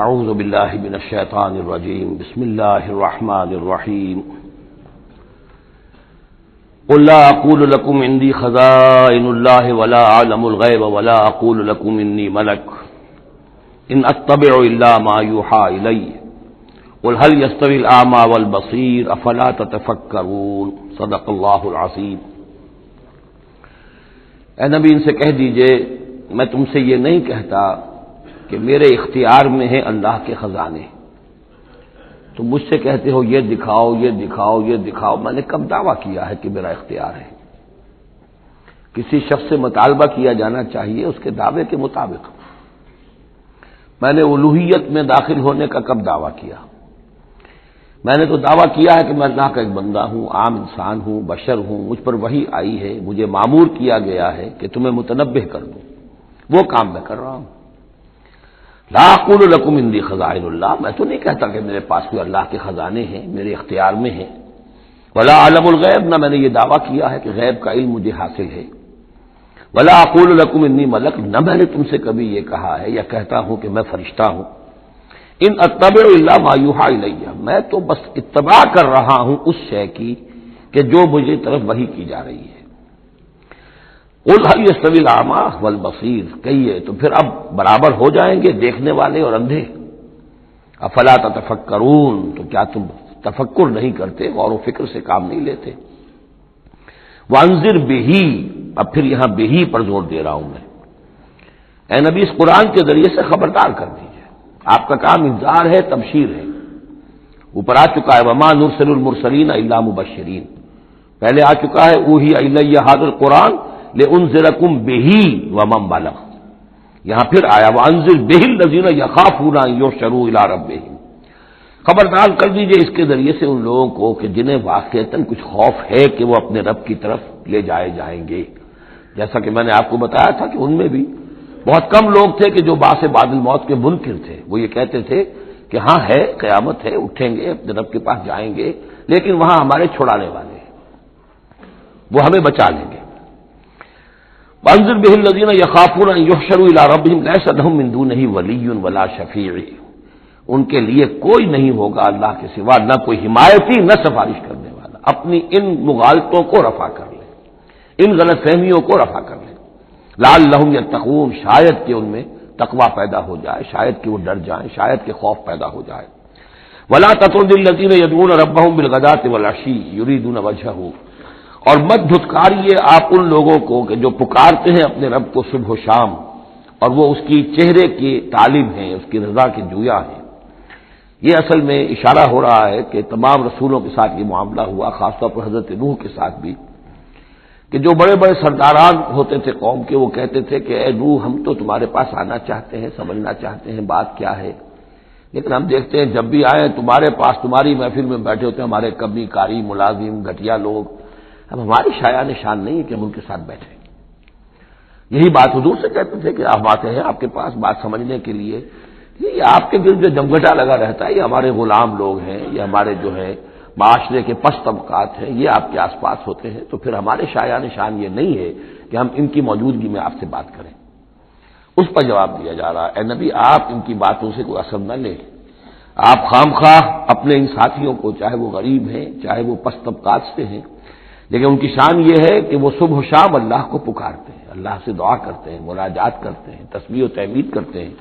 اعوذ باللہ من الشیطان الرجیم بسم اللہ الرحمن الرحیم قل لا اقول لكم عندي خزائن الله ولا اعلم الغیب ولا اقول لكم انی ملک ان اتبع الا ما یوحى الی قل هل يستوي الاعمى والبصیر افلا تتفکرون صدق اللہ العظیم۔ اے نبی ان سے کہہ دیجئے میں تم سے یہ نہیں کہتا کہ میرے اختیار میں ہیں اللہ کے خزانے، تو مجھ سے کہتے ہو یہ دکھاؤ یہ دکھاؤ یہ دکھاؤ۔ میں نے کب دعویٰ کیا ہے کہ میرا اختیار ہے؟ کسی شخص سے مطالبہ کیا جانا چاہیے اس کے دعوے کے مطابق۔ میں نے الوہیت میں داخل ہونے کا کب دعویٰ کیا؟ میں نے تو دعویٰ کیا ہے کہ میں اللہ کا ایک بندہ ہوں، عام انسان ہوں، بشر ہوں، مجھ پر وحی آئی ہے، مجھے مامور کیا گیا ہے کہ تمہیں متنبہ کر دوں، وہ کام میں کر رہا ہوں۔ لا اقول لکم عندی خزائن اللہ، میں تو نہیں کہتا کہ میرے پاس کوئی اللہ کے خزانے ہیں، میرے اختیار میں ہیں۔ ولا اعلم الغیب، نہ میں نے یہ دعویٰ کیا ہے کہ غیب کا علم مجھے حاصل ہے۔ ولا اقول لکم انی ملک، نہ میں نے تم سے کبھی یہ کہا ہے یا کہتا ہوں کہ میں فرشتہ ہوں۔ ان اتبع الا ما یوحى الی، میں تو بس اتباع کر رہا ہوں اس شے کی کہ جو مجھے طرف وحی کی جا رہی ہے۔ قل هل يستوي الاعمى والبصیر، کہیے تو پھر اب برابر ہو جائیں گے دیکھنے والے اور اندھے؟ افلا تتفکرون، تو کیا تم تفکر نہیں کرتے، غور و فکر سے کام نہیں لیتے؟ وانذر بہ، اب پھر یہاں بہ پر زور دے رہا ہوں میں۔ اے نبی اس قرآن کے ذریعے سے خبردار کر دیجیے، آپ کا کام انذار ہے، تبشیر ہے۔ اوپر آ چکا ہے وما نرسل المرسلین الا مبشرین، پہلے آ چکا ہے اوحی الی ھذا القرآن لانذرکم بہ ومن بلغ، یہاں پھر آیا وانذر بہ الذین یخافون ان یحشروا الی ربہم، خبردار کر دیجئے اس کے ذریعے سے ان لوگوں کو کہ جنہیں واقعتاً کچھ خوف ہے کہ وہ اپنے رب کی طرف لے جائے جائیں گے۔ جیسا کہ میں نے آپ کو بتایا تھا کہ ان میں بھی بہت کم لوگ تھے کہ جو بعث بعد الموت کے منکر تھے، وہ یہ کہتے تھے کہ ہاں ہے، قیامت ہے، اٹھیں گے، اپنے رب کے پاس جائیں گے، لیکن وہاں ہمارے چھڑانے والے ہیں، وہ ہمیں بچا لیں گے۔ وانذر بہ الذین یخافون ان یحشروا الی ربہم لیس لہم من دونہ ولی ولا شفیع، ان کے لیے کوئی نہیں ہوگا اللہ کے سوا، نہ کوئی حمایتی نہ سفارش کرنے والا۔ اپنی ان مغالطوں کو رفع کر لیں، ان غلط فہمیوں کو رفع کر لیں۔ لعلہم یتقون، شاید کہ ان میں تقوی پیدا ہو جائے، شاید کہ وہ ڈر جائیں، شاید کہ خوف پیدا ہو جائے۔ ولا تطرد الذین یدعون ربہم بالغداۃ والعشی یریدون وجہہ، اور مت دھتکاریے آپ ان لوگوں کو کہ جو پکارتے ہیں اپنے رب کو صبح و شام اور وہ اس کی چہرے کی طالب ہیں، اس کی رضا کے جویا ہیں۔ یہ اصل میں اشارہ ہو رہا ہے کہ تمام رسولوں کے ساتھ یہ معاملہ ہوا، خاص طور پر حضرت نوح کے ساتھ بھی، کہ جو بڑے بڑے سرداران ہوتے تھے قوم کے، وہ کہتے تھے کہ اے نوح ہم تو تمہارے پاس آنا چاہتے ہیں، سمجھنا چاہتے ہیں بات کیا ہے، لیکن ہم دیکھتے ہیں جب بھی آئے تمہارے پاس، تمہاری محفل میں بیٹھے ہوتے ہیں ہمارے کمی کاری ملازم گھٹیا لوگ، اب ہماری شایان نشان نہیں ہے کہ ہم ان کے ساتھ بیٹھیں۔ یہی بات حضور سے کہتے تھے کہ آپ آتے ہیں آپ کے پاس بات سمجھنے کے لیے، یہ آپ کے دل جو جمگٹا لگا رہتا ہے، یہ ہمارے غلام لوگ ہیں، یہ ہمارے جو ہے معاشرے کے پست طبقات ہیں، یہ آپ کے آس پاس ہوتے ہیں، تو پھر ہمارے شایان نشان یہ نہیں ہے کہ ہم ان کی موجودگی میں آپ سے بات کریں۔ اس پر جواب دیا جا رہا ہے اے نبی آپ ان کی باتوں سے کوئی اثر نہ لیں، آپ خام خواہ اپنے ان ساتھیوں کو، چاہے وہ غریب ہیں چاہے وہ پست طبقات سے ہیں، لیکن ان کی شان یہ ہے کہ وہ صبح و شام اللہ کو پکارتے ہیں، اللہ سے دعا کرتے ہیں، مناجات کرتے ہیں، تسبیح و تحمید کرتے ہیں،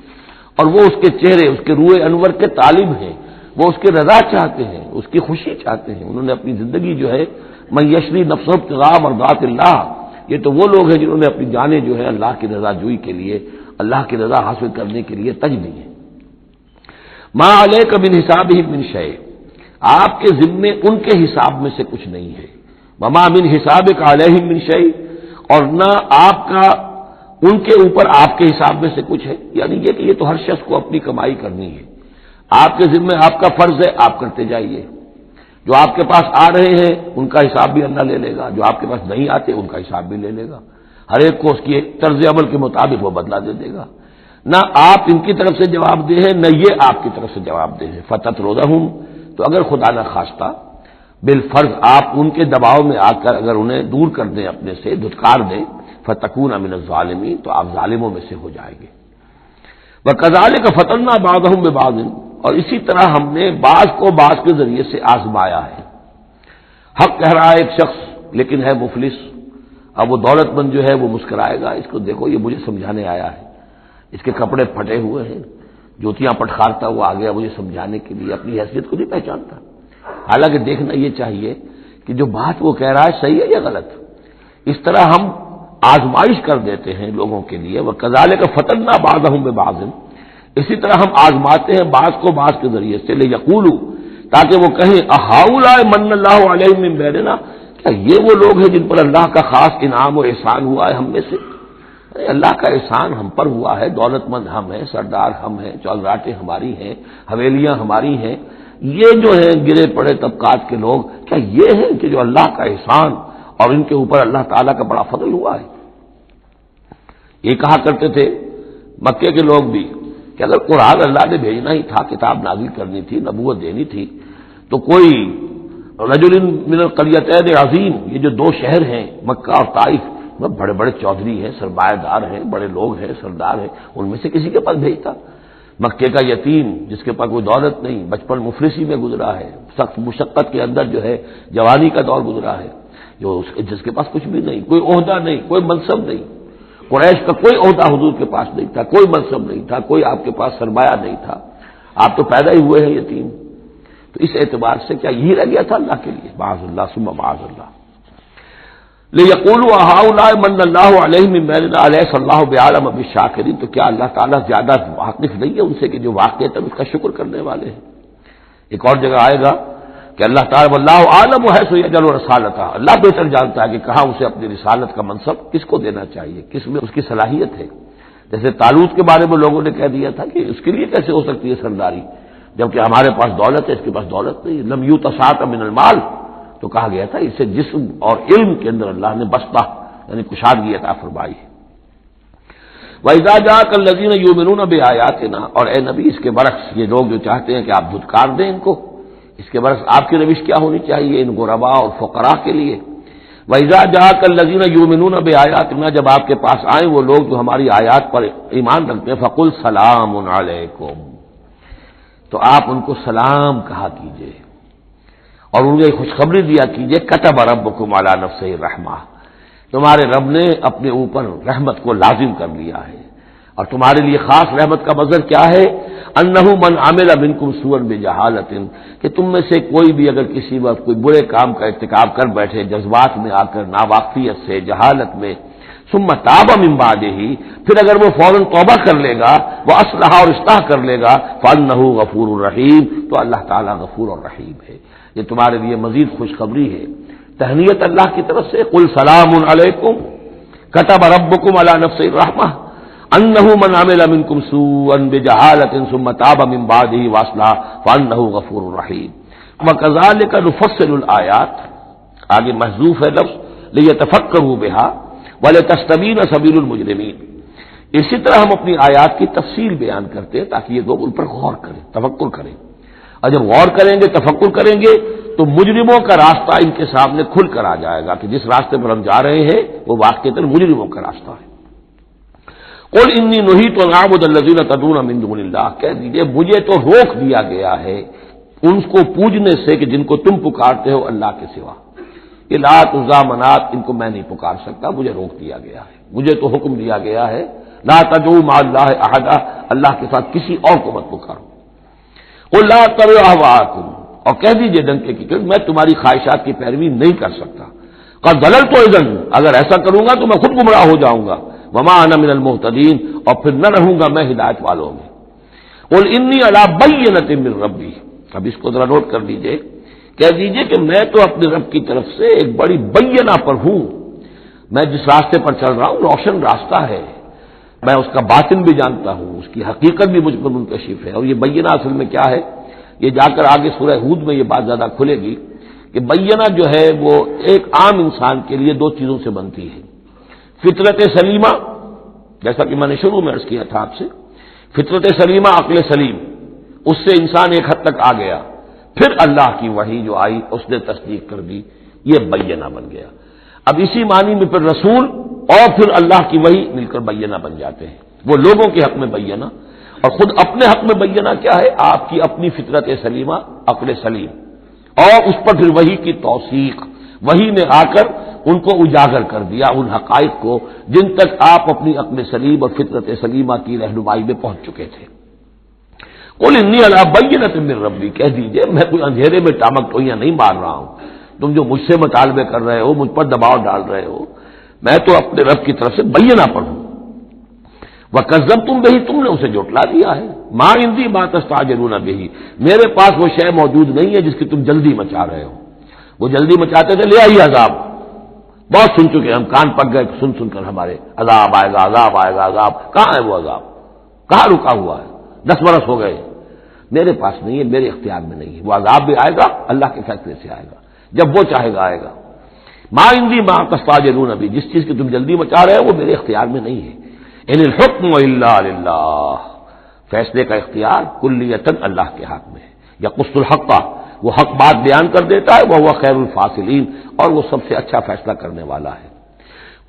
اور وہ اس کے چہرے، اس کے روح انور کے طالب ہیں، وہ اس کی رضا چاہتے ہیں، اس کی خوشی چاہتے ہیں۔ انہوں نے اپنی زندگی جو ہے من یشری نفسہ ابتغاء مرضات اللہ، یہ تو وہ لوگ ہیں جنہوں نے اپنی جانیں جو ہے اللہ کی رضا جوئی کے لیے، اللہ کی رضا حاصل کرنے کے لیے تج دی ہیں۔ ما علیک من حسابہم من شیء، آپ کے ذمے ان کے حساب میں سے کچھ نہیں ہے۔ وما من حسابک علیہم من شیء، اور نہ آپ کا ان کے اوپر آپ کے حساب میں سے کچھ ہے، یعنی یہ کہ یہ تو ہر شخص کو اپنی کمائی کرنی ہے، آپ کے ذمہ آپ کا فرض ہے، آپ کرتے جائیے۔ جو آپ کے پاس آ رہے ہیں ان کا حساب بھی اللہ لے لے گا، جو آپ کے پاس نہیں آتے ان کا حساب بھی لے لے گا، ہر ایک کو اس کی طرز عمل کے مطابق وہ بدلہ دے دے گا۔ نہ آپ ان کی طرف سے جواب دہ ہیں، نہ یہ آپ کی طرف سے جواب دہ ہیں۔ فتطردہم، تو اگر خدا نہ خواستہ بالفرض آپ ان کے دباؤ میں آ کر اگر انہیں دور کر دیں، اپنے سے دھتکار دیں، فتکون من الظالمین، تو آپ ظالموں میں سے ہو جائیں گے۔ وَكَذَلِكَ فَتَنَّا بَعْضَهُم بِبَعْضٍ، اور اسی طرح ہم نے بعض کو بعض کے ذریعے سے آزمایا ہے۔ حق کہہ رہا ہے ایک شخص لیکن ہے مفلس، اب وہ دولت مند جو ہے وہ مسکرائے گا، اس کو دیکھو یہ مجھے سمجھانے آیا ہے، اس کے کپڑے پھٹے ہوئے ہیں، جوتیاں پٹخارتا ہوا آ گیا مجھے سمجھانے کے لیے، اپنی حیثیت کو نہیں پہچانتا۔ حالانکہ دیکھنا یہ چاہیے کہ جو بات وہ کہہ رہا ہے صحیح ہے یا غلط۔ اس طرح ہم آزمائش کر دیتے ہیں لوگوں کے لیے، وَكَذَلِكَ فَتَنَّا بَعْضَهُم بِبَعْضٍ، اسی طرح ہم آزماتے ہیں بعض کو بعض کے ذریعے سے، لِيَقُولُوا، تاکہ وہ کہیں أَهَٰؤُلَاءِ مَنَّ اللَّهُ عَلَيْهِم مِّن بَيْنِنَا، کیا یہ وہ لوگ ہیں جن پر اللہ کا خاص انعام و احسان ہوا ہے ہم میں سے؟ اللہ کا احسان ہم پر ہوا ہے، دولت مند ہم ہیں، سردار ہم ہیں، چودراٹیں ہماری ہیں، حویلیاں ہماری ہیں، یہ جو ہیں گرے پڑے طبقات کے لوگ، کیا یہ ہیں کہ جو اللہ کا احسان اور ان کے اوپر اللہ تعالیٰ کا بڑا فضل ہوا ہے؟ یہ کہا کرتے تھے مکے کے لوگ بھی کہ اگر قرآن اللہ نے بھیجنا ہی تھا، کتاب نازل کرنی تھی، نبوت دینی تھی، تو کوئی رجل من القریتین عظیم، یہ جو دو شہر ہیں مکہ اور طائف، بڑے بڑے چودھری ہیں، سرمایہ دار ہیں، بڑے لوگ ہیں، سردار ہیں، ان میں سے کسی کے پاس بھیجتا۔ مکے کا یتیم جس کے پاس کوئی دولت نہیں، بچپن مفلسی میں گزرا ہے، سخت مشقت کے اندر جو ہے جوانی کا دور گزرا ہے، جس کے پاس کچھ بھی نہیں، کوئی عہدہ نہیں، کوئی منصب نہیں، قریش کا کوئی عہدہ حضور کے پاس نہیں تھا، کوئی منصب نہیں تھا، کوئی آپ کے پاس سرمایہ نہیں تھا، آپ تو پیدا ہی ہوئے ہیں یتیم۔ تو اس اعتبار سے کیا یہی رہ گیا تھا اللہ کے لیے؟ معاذ اللہ ثم معاذ اللہ۔ لِيَقُولُوا أَهَٰؤُلَاءِ مَنَّ اللَّهُ عَلَيْهِم مِّن بَيْنِنَا أَلَيْسَ اللَّهُ بِأَعْلَمَ بِالشَّاكِرِينَ، تو کیا اللہ تعالیٰ زیادہ واقف نہیں ہے ان سے کہ جو واقعتاً اس کا شکر کرنے والے ہیں؟ ایک اور جگہ آئے گا کہ اللہ تعالیٰ واللہ عالم حیث یجعل رسالتہ، اللہ بہتر جانتا ہے کہ کہاں اسے اپنی رسالت کا منصب کس کو دینا چاہیے، کس میں اس کی صلاحیت ہے۔ جیسے طالوت کے بارے میں لوگوں نے کہہ دیا تھا کہ اس کے لیے کیسے ہو سکتی ہے سرداری، جبکہ ہمارے پاس دولت ہے، اس کے پاس دولت نہیں، لم یؤت سعۃ من المال، تو کہا گیا تھا اسے جسم اور علم کے اندر اللہ نے بسطہ یعنی کشادگی عطا فرمائی ہے۔ وَإِذَا جَاءَكَ الَّذِينَ يُؤْمِنُونَ بِآيَاتِنَا، اور اے نبی اس کے برعکس یہ لوگ جو چاہتے ہیں کہ آپ دھتکار دیں ان کو، اس کے برعکس آپ کی روش کیا ہونی چاہیے ان غرباء اور فقراء کے لیے؟ وَإِذَا جَاءَكَ الَّذِينَ يُؤْمِنُونَ بِآيَاتِنَا، جب آپ کے پاس آئیں وہ لوگ جو ہماری آیات پر ایمان رکھتے ہیں، فَقُلْ سَلَامٌ عَلَيْكُمْ، تو آپ ان کو سلام کہا کیجئے اور انہیں خوشخبری دیا کیجئے، کتب ربکم علی نفسہ الرحمہ، تمہارے رب نے اپنے اوپر رحمت کو لازم کر لیا ہے، اور تمہارے لیے خاص رحمت کا مظہر کیا ہے؟ انہ من عمل منکم سوءا بجہالۃ، کہ تم میں سے کوئی بھی اگر کسی وقت کوئی برے کام کا ارتکاب کر بیٹھے، جذبات میں آ کر، ناواقفیت سے، جہالت میں، ثم تاب من بعدہ، پھر اگر وہ فوراً توبہ کر لے گا، وہ اصلاح اور اصلاح کر لے گا، فانہ غفور الرحیم، تو اللہ تعالیٰ غفور الرحیم ہے۔ یہ تمہارے لیے مزید خوشخبری ہے، تہنیت اللہ کی طرف سے، قل سلام علیکم کتب ربکم علی نفسہ الرحمہ انہ من عمل منکم سوءا بجہالۃ ثم تاب من بعدہ واصلح فانہ غفور الرحیم۔ وکذالک نفصل الآیات، آگے محذوف ہے لفظ لیتفکروا بہا ولتستبین سبیل المجرمین، اسی طرح ہم اپنی آیات کی تفصیل بیان کرتے ہیں تاکہ یہ لوگ ان پر غور کریں، تفکر کریں، اور جب غور کریں گے، تفکر کریں گے، تو مجرموں کا راستہ ان کے سامنے کھل کر آ جائے گا کہ جس راستے پر ہم جا رہے ہیں وہ واقعتاً مجرموں کا راستہ ہے۔ قل انی نہیت ان اعبد الذین تدعون من دون اللہ، کہہ دیجئے مجھے تو روک دیا گیا ہے ان کو پوجنے سے کہ جن کو تم پکارتے ہو اللہ کے سوا، یہ لات عزا منات ان کو میں نہیں پکار سکتا، مجھے روک دیا گیا ہے، مجھے تو حکم دیا گیا ہے لا تدعوا مع اللہ احدا، اللہ کے ساتھ کسی اور کو مت پکارو۔ قل لا اتبع اهواءکم، اور کہہ دیجئے ڈنکے کی کہ میں تمہاری خواہشات کی پیروی نہیں کر سکتا، قد ضللت اذا، اگر ایسا کروں گا تو میں خود گمراہ ہو جاؤں گا، وما انا من المهتدین، اور پھر نہ رہوں گا میں ہدایت والوں میں۔ قل انی علی بینۃ من ربی، اب اس کو ذرا نوٹ کر لیجئے، کہہ دیجئے کہ میں تو اپنے رب کی طرف سے ایک بڑی بینہ پر ہوں، میں جس راستے پر چل رہا ہوں روشن راستہ ہے، میں اس کا باطن بھی جانتا ہوں، اس کی حقیقت بھی مجھ پر منکشف ہے۔ اور یہ بینہ اصل میں کیا ہے، یہ جا کر آگے سورہ ہود میں یہ بات زیادہ کھلے گی کہ بینہ جو ہے وہ ایک عام انسان کے لیے دو چیزوں سے بنتی ہے، فطرت سلیمہ، جیسا کہ میں نے شروع میں عرض کیا تھا آپ سے، فطرت سلیمہ، عقل سلیم، اس سے انسان ایک حد تک آ گیا، پھر اللہ کی وحی جو آئی اس نے تصدیق کر دی، یہ بینہ بن گیا۔ اب اسی معنی میں پھر رسول اور پھر اللہ کی وحی مل کر بینہ بن جاتے ہیں، وہ لوگوں کے حق میں بینہ، اور خود اپنے حق میں بینہ کیا ہے؟ آپ کی اپنی فطرت سلیمہ، عقل سلیم، اور اس پر پھر وحی کی توثیق، وحی نے آ کر ان کو اجاگر کر دیا، ان حقائق کو جن تک آپ اپنی عقل سلیم اور فطرت سلیمہ کی رہنمائی میں پہنچ چکے تھے۔ قل انی علی بینۃ من ربی، کہہ دیجئے میں کوئی اندھیرے میں ٹامک ٹوئیاں نہیں مار رہا ہوں، تم جو مجھ سے مطالبے کر رہے ہو، مجھ پر دباؤ ڈال رہے ہو، میں تو اپنے رب کی طرف سے بینہ پر ہوں۔ وَكَذَّبْتُمْ بِهِ، تم نے اسے جھٹلا دیا ہے۔ مَا عِندِي مَا تَسْتَعْجِلُونَ بِهِ، میرے پاس وہ شے موجود نہیں ہے جس کی تم جلدی مچا رہے ہو۔ وہ جلدی مچاتے تھے، لے آئیے عذاب، بہت سن چکے ہم، کان پک گئے سن سن کر ہمارے، عذاب آئے گا عذاب آئے گا عذاب، کہاں ہے وہ عذاب؟ کہاں رکا ہوا ہے؟ 10 برس ہو گئے، میرے پاس نہیں ہے، میرے اختیار میں نہیں ہے۔ وہ عذاب بھی آئے گا، اللہ کے فیصلے سے آئے گا، جب وہ چاہے گا آئے گا۔ مَا عِندِي مَا تَسْتَعْجِلُونَ بِهِ، جس چیز کی تم جلدی مچا رہے ہو وہ میرے اختیار میں نہیں ہے۔ ان الحکم الا للہ، فیصلے کا اختیار کلیتاً اللہ کے ہاتھ میں ہے۔ یقص الحق، وہ حق بات بیان کر دیتا ہے، وہ خیر الفاصلین، اور وہ سب سے اچھا فیصلہ کرنے والا ہے۔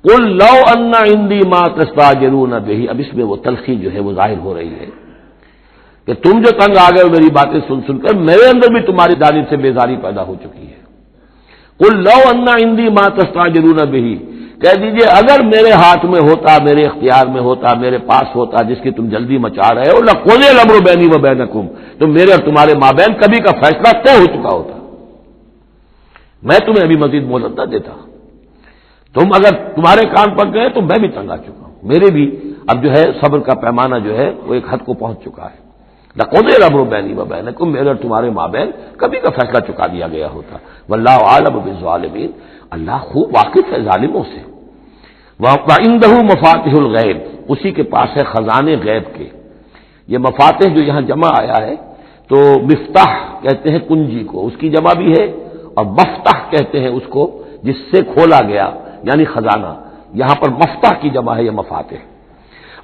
قل لو ان عندي ما تستعجلون به، اب اس میں وہ تلخی جو ہے وہ ظاہر ہو رہی ہے کہ تم جو تنگ آ گئے ہو میری باتیں سن سن کر، میرے اندر بھی تمہاری جانب سے بیزاری پیدا ہو چکی ہے۔ قل لو ان عندي ما تستعجلون به، کہہ دیجئے اگر میرے ہاتھ میں ہوتا، میرے اختیار میں ہوتا، میرے پاس ہوتا جس کی تم جلدی مچا رہے ہو، لَقُضِيَ الْأَمْرُ بَيْنِي وَبَيْنَكُمْ، تو میرے اور تمہارے مابین کبھی کا فیصلہ طے ہو چکا ہوتا، میں تمہیں ابھی مزید مہلت نہ دیتا۔ تم اگر تمہارے کان پک گئے تو میں بھی تنگ آ چکا ہوں، میرے بھی اب جو ہے صبر کا پیمانہ جو ہے وہ ایک حد کو پہنچ چکا ہے۔ لَقُضِيَ الْأَمْرُ بَيْنِي وَبَيْنَكُمْ، میرے اور تمہارے مابین کبھی کا فیصلہ چکا دیا گیا ہوتا۔ وَاللَّهُ أَعْلَمُ بِالظَّالِمِينَ، اللہ خوب واقف ہے ظالموں سے۔ وَعِندَهُ مَفَاتِحُ الْغَيْبِ، اسی کے پاس ہے خزانے غیب کے۔ یہ مفاتح جو یہاں جمع آیا ہے تو مفتاح کہتے ہیں کنجی کو، اس کی جمع بھی ہے، اور مفتاح کہتے ہیں اس کو جس سے کھولا گیا، یعنی خزانہ۔ یہاں پر مفتاح کی جمع ہے یہ مفاتح۔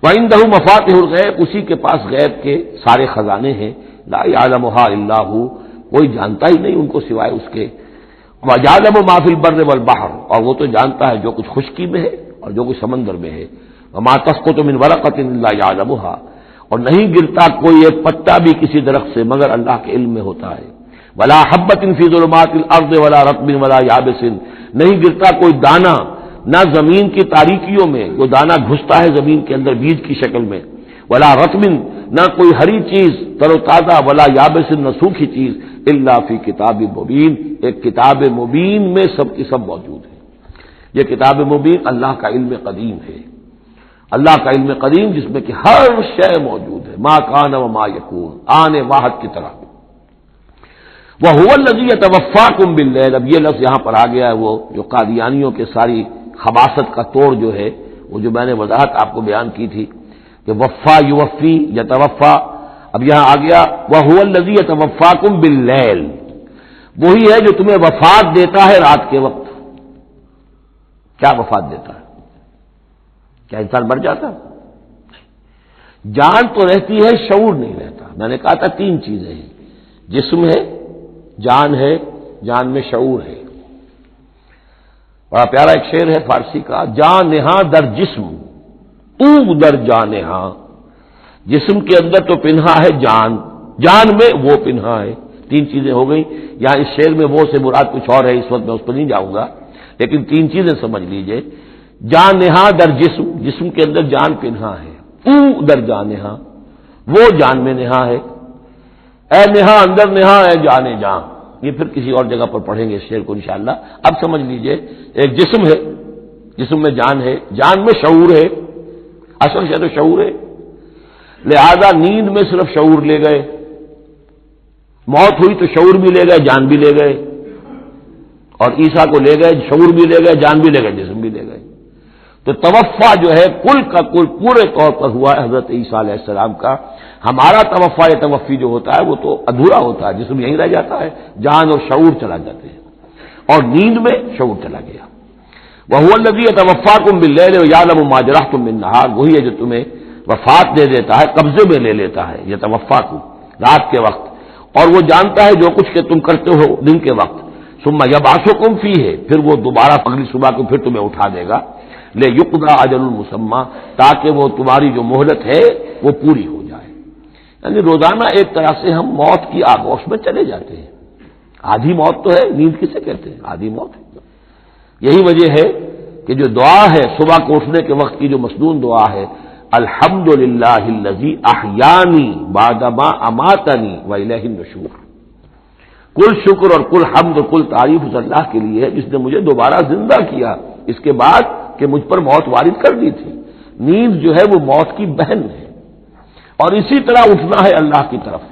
وَعِندَهُ مَفَاتِحُ الْغَيْبِ، اسی کے پاس غیب کے سارے خزانے ہیں۔ لَا يَعْلَمُهَا إِلَّا هُوَ، کوئی جانتا ہی نہیں ان کو سوائے اس کے۔ وَيَعْلَمُ مَا فِي الْبَرِّ وَالْبَحْرِ، اور وہ تو جانتا ہے جو کچھ خشکی میں ہے اور جو کچھ سمندر میں ہے۔ وَمَا تَسْقُطُ مِنْ وَرَقَةٍ إِلَّا يَعْلَمُهَا، اور نہیں گرتا کوئی ایک پتا بھی کسی درخت سے مگر اللہ کے علم میں ہوتا ہے۔ وَلَا حَبَّةٍ فِي ظُلُمَاتِ الْأَرْضِ وَلَا رَطْبٍ وَلَا يَابِسٍ، نہیں گرتا کوئی دانہ نہ زمین کی تاریکیوں میں، وہ دانہ گھستا ہے زمین کے اندر بیج کی شکل میں، ولا رطب، نہ کوئی ہری چیز تر و تازہ، ولا یابس، نہ سوکھی چیز، الا فی کتاب مبین، ایک کتاب مبین میں سب کی سب موجود ہے۔ یہ کتاب مبین اللہ کا علم قدیم ہے، اللہ کا علم قدیم جس میں کہ ہر شے موجود ہے، ما کان و ما یکون، آنے واحد کی طرح۔ وَهُوَ الَّذِي يَتَوَفَّاكُم بِاللَّيْلِ، اب یہ لفظ یہاں پر آ گیا ہے، وہ جو قادیانیوں کے ساری خباثت کا توڑ جو ہے، وہ جو میں نے وضاحت آپ کو بیان کی تھی کہ وفا یوفی یتوفا، اب یہاں آ گیا وَهُوَ الَّذِي يَتَوَفَّاكُم بِاللَّيْلِ، وہی ہے جو تمہیں وفات دیتا ہے رات کے وقت۔ کیا وفات دیتا ہے؟ کیا انسان مر جاتا؟ جان تو رہتی ہے، شعور نہیں رہتا۔ میں نے کہا تھا 3 چیزیں ہیں، جسم ہے، جان ہے، جان میں شعور ہے۔ بڑا پیارا ایک شعر ہے فارسی کا، جان نہاں در جسم تو در جان نہاں، جسم کے اندر تو پنہا ہے جان، جان میں وہ پنہا ہے۔ 3 چیزیں ہو گئی یہاں اس شعر میں، وہ سے مراد کچھ اور ہے، اس وقت میں اس پر نہیں جاؤں گا، لیکن 3 چیزیں سمجھ لیجئے۔ جان نہاں در جسم، جسم کے اندر جان پنہا ہے، تو در جان نہاں، وہ جان میں نہا ہے، اے نہا اندر نہا اے جانے جان۔ یہ پھر کسی اور جگہ پر پڑھیں گے اس شعر کو انشاءاللہ۔ اب سمجھ لیجئے، ایک جسم ہے، جسم میں جان ہے، جان میں شعور ہے، اصل سے تو شعور ہے، لہذا نیند میں صرف شعور لے گئے، موت ہوئی تو شعور بھی لے گئے، جان بھی لے گئے، اور عیسیٰ کو لے گئے، شعور بھی لے گئے، جان بھی لے گئے، جسم بھی لے گئے۔ تو توفع جو ہے کل کا کل پورے طور پر ہوا ہے حضرت عیسیٰ علیہ السلام کا۔ ہمارا توفع یا توفی جو ہوتا ہے وہ تو ادھورا ہوتا ہے، جسم یہیں رہ جاتا ہے، جان اور شعور چلا جاتے ہیں، اور نیند میں شعور چلا گیا۔ وَهُوَ الَّذِي يَتَوَفَّاكُم بِاللَّيْلِ وَيَعْلَمُ مَا جَرَحْتُم بِالنَّهَارِ، وہی ہے جو تمہیں وفات دے دیتا ہے، قبضے میں لے لیتا ہے، يَتَوَفَّاكُم رات کے وقت، اور وہ جانتا ہے جو کچھ کہ تم کرتے ہو دن کے وقت۔ ثُمَّ يَبْعَثُكُم فِيهِ، پھر وہ دوبارہ اگلی صبح کو پھر تمہیں اٹھا دے گا، لِيُقْضَىٰ أَجَلٌ مُّسَمًّى، تاکہ وہ تمہاری جو مہلت ہے وہ پوری ہو جائے۔ یعنی روزانہ ایک طرح سے ہم موت کی آغوش میں چلے جاتے ہیں. آدھی موت تو ہے، نیند کسے کہتے ہیں؟ آدھی موت ہے. یہی وجہ ہے کہ جو دعا ہے صبح کو اٹھنے کے وقت کی جو مسنون دعا ہے، الحمدللہ الذی احیانی بعدما اماتنی والیہ النشور، کل شکر اور کل حمد اور کل تعریف اس اللہ کے لیے ہے جس نے مجھے دوبارہ زندہ کیا اس کے بعد کہ مجھ پر موت وارد کر دی تھی. نیند جو ہے وہ موت کی بہن ہے، اور اسی طرح اٹھنا ہے اللہ کی طرف.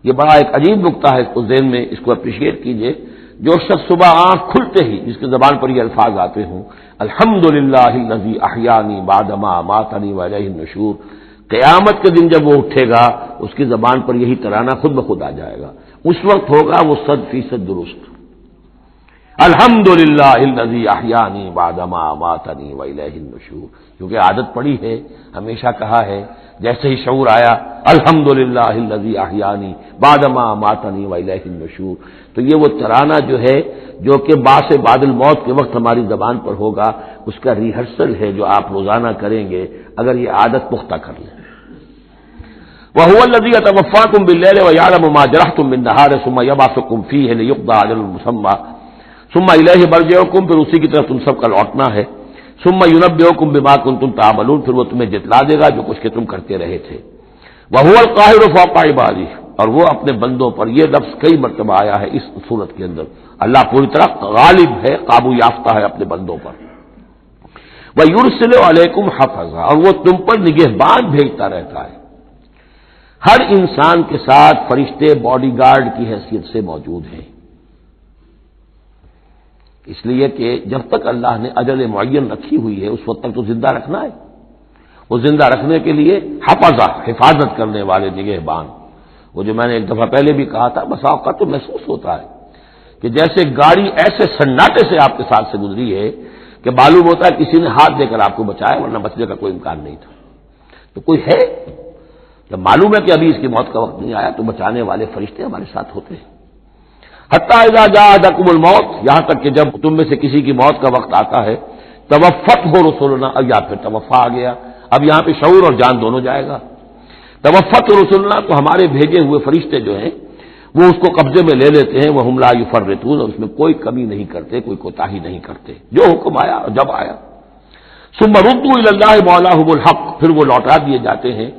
یہ بڑا ایک عجیب نقطہ ہے، اس کو ذہن میں اس کو اپریشیٹ کیجئے. جو شخص صبح آنکھ کھلتے ہی جس کی زبان پر یہ الفاظ آتے ہوں، الحمدللہ الذی احیانی بعدما اماتنی والیہ النشور، قیامت کے دن جب وہ اٹھے گا اس کی زبان پر یہی ترانہ خود بخود آ جائے گا. اس وقت ہوگا وہ 100% درست. الحمدللہ الذی احیانی بعدما اماتنی والیہ النشور، کیونکہ عادت پڑی ہے، ہمیشہ کہا ہے. جیسے ہی شعور آیا الحمدللہ الذی احیانی بعدما اماتنی والیہ النشور، تو یہ وہ ترانہ جو ہے جو کہ باعث بعد الموت کے وقت ہماری زبان پر ہوگا، اس کا ریہرسل ہے جو آپ روزانہ کریں گے اگر یہ عادت پختہ کر لیں. وَهُوَ الَّذِي يَتَوَفَّاكُم بِاللَّيْلِ وَيَعْلَمُ مَا جَرَحْتُم بِالنَّهَارِ ثُمَّ يَبْعَثُكُم فِيهِ لِيُقْضَىٰ أَجَلٌ مُّسَمًّى ثُمَّ إِلَيْهِ مَرْجِعُكُم، پھر اسی کی طرف تم سب کا لوٹنا ہے. ثُمَّ يُنَبِّئُكُم بِمَا كُنتُمْ تَعْمَلُونَ، پھر وہ تمہیں جتلا دے گا جو کچھ کہ تم کرتے رہے تھے. وَهُوَ الْقَاهِرُ فَوْقَ عِبَادِهِ، اور وہ اپنے بندوں پر، یہ لفظ کئی مرتبہ آیا ہے اس صورت کے اندر. اللہ پوری طرح غالب ہے، قابو یافتہ ہے اپنے بندوں پر. وَيُرْسِلُ عَلَيْكُمْ حَفَظًا، اور وہ تم پر نگہبان بھیجتا رہتا ہے. ہر انسان کے ساتھ فرشتے باڈی گارڈ کی حیثیت سے موجود ہیں، اس لیے کہ جب تک اللہ نے اجل معین رکھی ہوئی ہے اس وقت تک تو زندہ رکھنا ہے. وہ زندہ رکھنے کے لیے حفظہ، حفاظت کرنے والے نگہبان. وہ جو میں نے ایک دفعہ پہلے بھی کہا تھا، بسا اوقات تو محسوس ہوتا ہے کہ جیسے گاڑی ایسے سناٹے سے آپ کے ساتھ سے گزری ہے کہ معلوم ہوتا ہے کسی نے ہاتھ دے کر آپ کو بچایا، ورنہ بچنے کا کوئی امکان نہیں تھا. تو کوئی ہے، جب معلوم ہے کہ ابھی اس کی موت کا وقت نہیں آیا تو بچانے والے فرشتے ہمارے ساتھ ہوتے ہیں. حتیٰ اذا جاء احدکم الموت، یہاں تک کہ جب تم میں سے کسی کی موت کا وقت آتا ہے، توفته رسلنا، اب یا پھر توفا آ گیا، اب یہاں پہ شعور اور جان دونوں جائے گا. توفته رسلنا، تو ہمارے بھیجے ہوئے فرشتے جو ہیں وہ اس کو قبضے میں لے لیتے ہیں. وهم لا يفرطون، اور اس میں کوئی کمی نہیں کرتے، کوئی کوتاہی نہیں کرتے، جو حکم آیا اور جب آیا. ثم ردوا الى الله مولاهم الحق، پھر وہ لوٹا دیے جاتے ہیں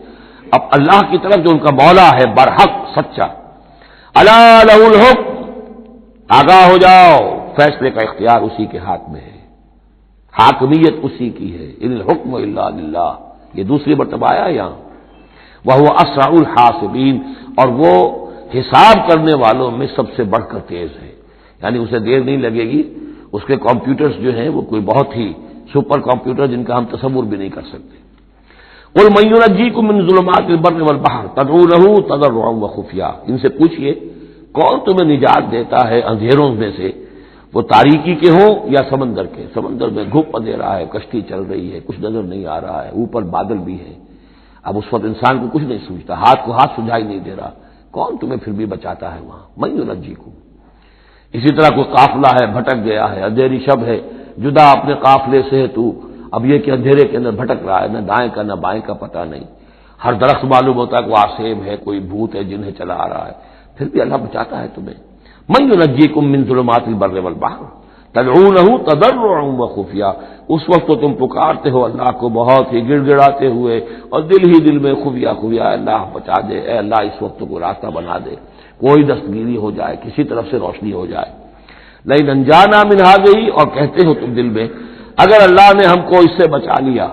اب اللہ کی طرف جو ان کا مولا ہے برحق، سچا. الا له الحکم، آگاہ ہو جاؤ، فیصلے کا اختیار اسی کے ہاتھ میں ہے، حاکمیت اسی کی ہے. ان الحکم الا للہ، یہ دوسری مرتبہ آیا یہاں. وہو اسرع الحاسبین، اور وہ حساب کرنے والوں میں سب سے بڑھ کر تیز ہے، یعنی اسے دیر نہیں لگے گی. اس کے کمپیوٹرز جو ہیں وہ کوئی بہت ہی سپر کمپیوٹر جن کا ہم تصور بھی نہیں کر سکتے. قل من ينجيكم من ظلمات البر والبحر تدعونه تضرعا وخفيا، ان سے پوچھئے کون تمہیں نجات دیتا ہے اندھیروں میں سے، وہ تاریکی کے ہوں یا سمندر کے. سمندر میں گھپ اندھیرا ہے، کشتی چل رہی ہے، کچھ نظر نہیں آ رہا ہے، اوپر بادل بھی ہے. اب اس وقت انسان کو کچھ نہیں سوچتا، ہاتھ کو ہاتھ سجھائی نہیں دے رہا، کون تمہیں پھر بھی بچاتا ہے وہاں. من ينجيكم. اسی طرح کوئی قافلہ ہے بھٹک گیا ہے، اندھیری شب ہے، جدا اپنے قافلے سے ہے تو، اب یہ کہ اندھیرے کے اندر بھٹک رہا ہے، نہ دائیں کا نہ بائیں کا پتہ نہیں. ہر درخت معلوم ہوتا ہے کوئی آسیب ہے، کوئی بھوت ہے جنہیں چلا آ رہا ہے، پھر بھی اللہ بچاتا ہے تمہیں. من ينجيكم من ظلمات البر والبحر تدعونه تضرعا وخفيا، اس وقت تو تم پکارتے ہو اللہ کو بہت ہی گڑ گڑاتے ہوئے اور دل ہی دل میں خفیہ خفیہ، اللہ بچا دے، اے اللہ اس وقت کو راستہ بنا دے، کوئی دستگیری ہو جائے، کسی طرف سے روشنی ہو جائے. لیکن انجانا من هذه، اور کہتے ہو تم دل میں اگر اللہ نے ہم کو اس سے بچا لیا،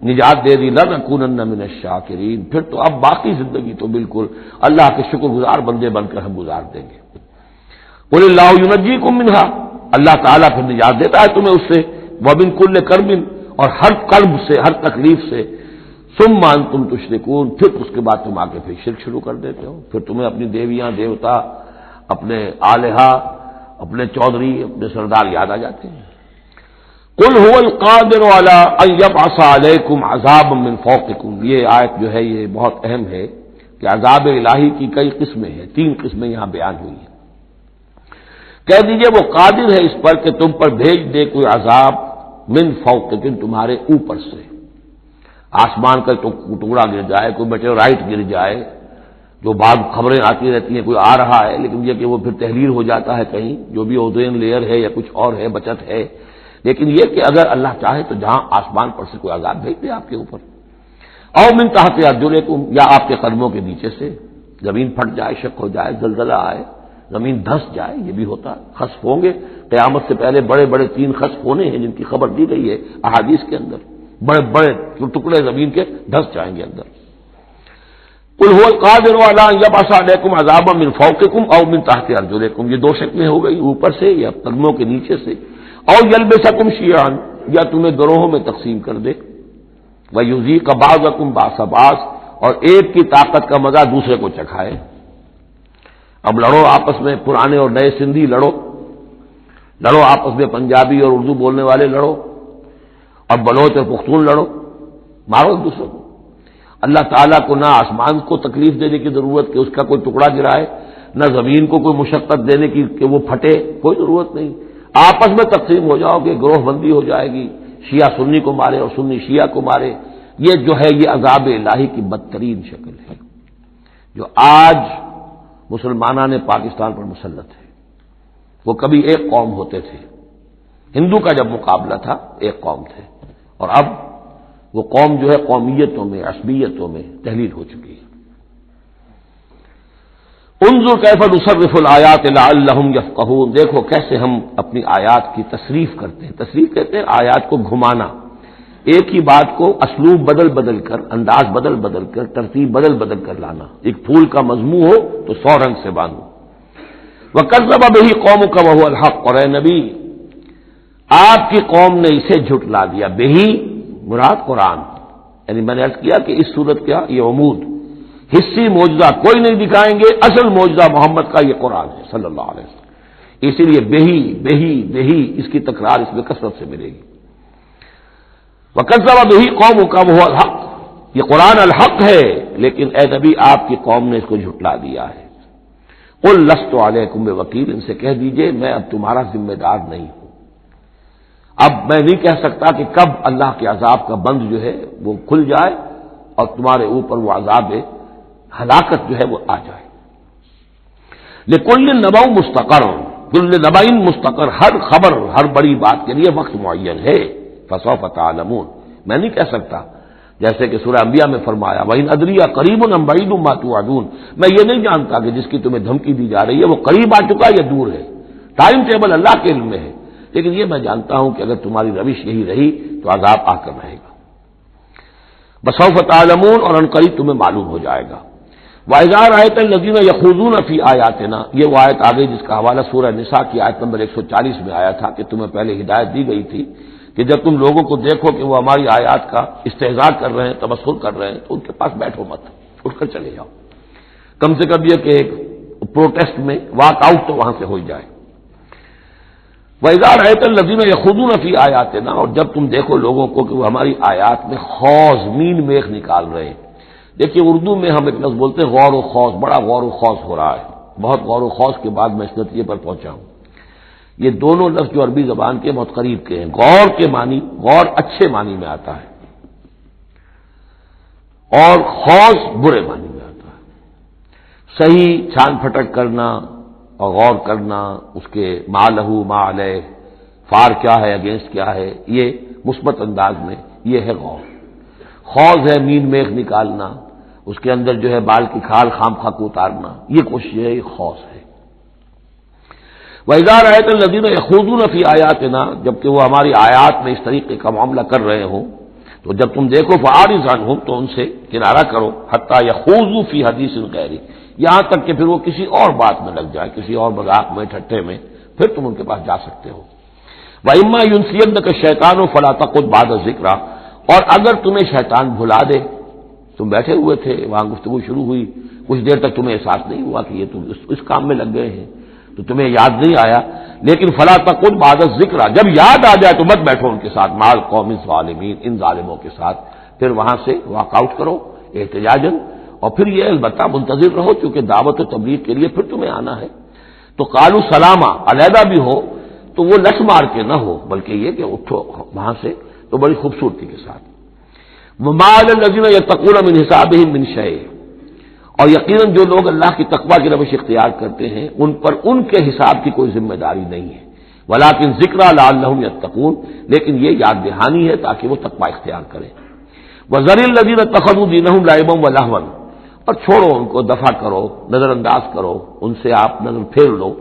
نجات دے دی، لنکونن من الشاکرین، پھر تو اب باقی زندگی تو بالکل اللہ کے شکر گزار بندے بن کر ہم گزار دیں گے. قل اللہ ینجیکم منہا، اللہ تعالیٰ پھر نجات دیتا ہے تمہیں اس سے. ومن کل کرب، اور ہر کرب سے، ہر تکلیف سے. ثم انتم تشرکون، پھر اس کے بعد تم آ کے پھر شرک شروع کر دیتے ہو، پھر تمہیں اپنی دیویاں دیوتا، اپنے آلہہ، اپنے چودھری، اپنے سردار یاد آ جاتے ہیں. قل هو القادر على ان يبعث عليكم عذابا من فوقكم، یہ آیت جو ہے یہ بہت اہم ہے کہ عذاب الہی کی کئی قسمیں ہیں، 3 قسمیں یہاں بیان ہوئی ہیں. کہہ دیجئے وہ قادر ہے اس پر کہ تم پر بھیج دے کوئی عذاب من فوقکم، تمہارے اوپر سے. آسمان کا ٹکڑا گر جائے، کوئی میٹیورائٹ گر جائے، جو بعض خبریں آتی رہتی ہیں کوئی آ رہا ہے، لیکن یہ کہ وہ پھر تحریر ہو جاتا ہے کہیں، جو بھی اوزون لیئر ہے یا کچھ اور ہے، بچت ہے، لیکن یہ کہ اگر اللہ چاہے تو جہاں آسمان پر سے کوئی عذاب بھیج دے آپ کے اوپر، او من تحت ارجلکم، یا آپ کے قدموں کے نیچے سے زمین پھٹ جائے، شق ہو جائے، زلزلہ آئے، زمین دھس جائے، یہ بھی ہوتا ہے، خسف ہوں گے، قیامت سے پہلے بڑے بڑے 3 خسف ہونے ہیں جن کی خبر دی گئی ہے احادیث کے اندر، بڑے بڑے ٹکڑے زمین کے دھس جائیں گے اندر۔ قل هو القادر على ان يبعث عليكم عذابا من فوقكم او من تحت ارجلكم، یہ 2 شکلیں ہو گئی، اوپر سے یا قدموں کے نیچے سے، او يلبسكم شيعا، یا تمہیں گروہوں میں تقسیم کر دے، ويذيق بعضكم بعض بعض، اور ایک کی طاقت کا مزہ دوسرے کو چکھائے۔ اب لڑو آپس میں، پرانے اور نئے سندھی لڑو آپس میں، پنجابی اور اردو بولنے والے لڑو، اور بلوچ اور پختون لڑو، مارو ایک دوسرے کو۔ اللہ تعالیٰ کو نہ آسمان کو تکلیف دینے کی ضرورت کہ اس کا کوئی ٹکڑا گرائے، نہ زمین کو کوئی مشقت دینے کی کہ وہ پھٹے، کوئی ضرورت نہیں، آپس میں تقسیم ہو جاؤ کہ گروہ بندی ہو جائے گی، شیعہ سنی کو مارے اور سنی شیعہ کو مارے۔ یہ جو ہے یہ عذاب الہی کی بدترین شکل ہے جو آج مسلمانان پاکستان پر مسلط ہے۔ وہ کبھی ایک قوم ہوتے تھے، ہندو کا جب مقابلہ تھا ایک قوم تھے، اور اب وہ قوم جو ہے قومیتوں میں، عصبیتوں میں تحلیل ہو چکی ہے۔ انظر کیف نصرف الآیات لعلہم یفقہون، دیکھو کیسے ہم اپنی آیات کی تصریف کرتے ہیں، تصریف کہتے ہیں آیات کو گھمانا، ایک ہی بات کو اسلوب بدل کر، انداز بدل کر، ترتیب بدل کر لانا، ایک پھول کا مضمون ہو تو 100 رنگ سے باندھو۔ وَكَذَّبَ بِهِ قَوْمُكَ وَهُوَ الْحَقُّ، اور اے نبی آپ کی قوم نے اسے جھٹلا دیا، بہی مراد قرآن، یعنی میں نے عرض کیا کہ اس صورت کیا یہ عمود، حصی معجزہ کوئی نہیں دکھائیں گے، اصل معجزہ محمد کا یہ قرآن ہے صلی اللہ علیہ وسلم، اسی لیے بہی اس کی تکرار اس میں کثرت سے ملے گی۔ وَكَذَّبَ بِهِ قَوْمُكَ وَهُوَ الْحَقُّ، یہ قرآن الحق ہے، لیکن اے نبی آپ کی قوم نے اس کو جھٹلا دیا ہے۔ قُل لَسْتُ عَلَيْكُمْ بِوَكِيلٍ، ان سے کہہ دیجئے میں اب تمہارا ذمہ دار نہیں ہوں، اب میں نہیں کہہ سکتا کہ کب اللہ کے عذاب کا بند جو ہے وہ کھل جائے اور تمہارے اوپر وہ عذاب ہلاکت جو ہے وہ آ جائے۔ لِكُلِّ نَبَأٌ مُسْتَقَرٌ، كُلُّ نَبَأٍ مُسْتَقَرٌ، ہر خبر، ہر بڑی بات کے لیے وقت معین ہے، فَسَوْفَ تَعْلَمُونَ، میں نہیں کہہ سکتا، جیسے کہ سورہ انبیاء میں فرمایا وَإِنْ أَدْرِي أَقَرِيبٌ أَمْ بَعِيدٌ مَا تُوعَدُونَ، میں یہ نہیں جانتا کہ جس کی تمہیں دھمکی دی جا رہی ہے وہ قریب آ چکا یا دور ہے، ٹائم ٹیبل اللہ کے علم میں ہے، لیکن یہ میں جانتا ہوں کہ اگر تمہاری روش یہی رہی تو عذاب آ کر رہے گا۔ بسوف تعلمون، اور ان قریب تمہیں معلوم ہو جائے گا۔ وَإِذَا رَأَيْتَ الَّذِينَ يَخُوضُونَ فِي آيَاتِنَا، یہ وہ آیت آ گئی جس کا حوالہ سورہ نساء کی آیت نمبر 140 میں آیا تھا کہ تمہیں پہلے ہدایت دی گئی تھی کہ جب تم لوگوں کو دیکھو کہ وہ ہماری آیات کا استہزاء کر رہے ہیں، تمسخر کر رہے ہیں، تو ان کے پاس بیٹھو مت، اٹھ کر چلے جاؤ، کم سے کم یہ کہ ایک پروٹیسٹ میں واک آؤٹ تو وہاں سے ہو جائے۔ وَإِذَا رَأَيْتَ الَّذِينَ يَخُوضُونَ فِي آيَاتِنَا، اور جب تم دیکھو لوگوں کو کہ وہ ہماری آیات میں خوض، مین میخ نکال رہے ہیں، دیکھیے اردو میں ہم ایک لفظ بولتے ہیں غور و خوض، بڑا غور و خوض ہو رہا ہے، بہت غور و خوض کے بعد میں اس نتیجے پر پہنچا ہوں۔ یہ دونوں لفظ جو عربی زبان کے بہت قریب کے ہیں، غور کے معنی، غور اچھے معنی میں آتا ہے اور خوض برے معنی میں آتا ہے، صحیح چھان پھٹک کرنا اور غور کرنا، اس کے ما لہو ما علیہ، فار کیا ہے اگینسٹ کیا ہے، یہ مثبت انداز میں یہ ہے غور۔ خوض ہے مین میخ نکالنا، اس کے اندر جو ہے بال کی کھال خام خاک اتارنا، یہ کوشش ہے، یہ خوض ہے۔ وَإِذَا رَأَيْتَ الَّذِينَ يَخُوضُونَ فِي آيَاتِنَا، جبکہ وہ ہماری آیات میں اس طریقے کا معاملہ کر رہے ہوں تو جب تم دیکھو فَأَعْرِضْ عَنْهُمْ، تو ان سے کنارہ کرو، حَتَّى يَخُوضُوا فِي حَدِيثٍ غَيْرِهِ، یہاں تک کہ پھر وہ کسی اور بات میں لگ جائے، کسی اور مذاق میں، ٹھٹے میں، پھر تم ان کے پاس جا سکتے ہو۔ وَإِمَّا يُنْسِيَنَّكَ الشَّيْطَانُ فَلَا تَقْعُدْ بَعْدَ الذِّكْرَىٰ، اور اگر تمہیں شیطان بھلا دے، تم بیٹھے ہوئے تھے وہاں گفتگو شروع ہوئی، کچھ دیر تک تمہیں احساس نہیں ہوا کہ یہ تم اس کام میں لگ گئے ہیں، تو تمہیں یاد نہیں آیا، لیکن فلا تقعد بعد الذکر، جب یاد آ جائے تو مت بیٹھو ان کے ساتھ، مع القوم الظالمین، ان ظالموں کے ساتھ، پھر وہاں سے واک آؤٹ کرو احتجاجاً، اور پھر یہ البتہ منتظر رہو کیونکہ دعوت و تبلیغ کے لیے پھر تمہیں آنا ہے۔ تو قالو سلامہ، علیحدہ بھی ہو تو وہ لٹ مار کے نہ ہو، بلکہ یہ کہ اٹھو وہاں سے تو بڑی خوبصورتی کے ساتھ۔ وما علی الذین یتقون من حسابہم من شیء، اور یقیناً جو لوگ اللہ کی تقوی کی روش اختیار کرتے ہیں ان پر ان کے حساب کی کوئی ذمہ داری نہیں ہے، ولکن ذکریٰ لعلہم یتقون، لیکن یہ یاد دہانی ہے تاکہ وہ تقوی اختیار کریں۔ وذر الذین اتخذوا دینہم لعبا ولہوا، اور چھوڑو ان کو، دفع کرو، نظر انداز کرو، ان سے آپ نظر پھیر لو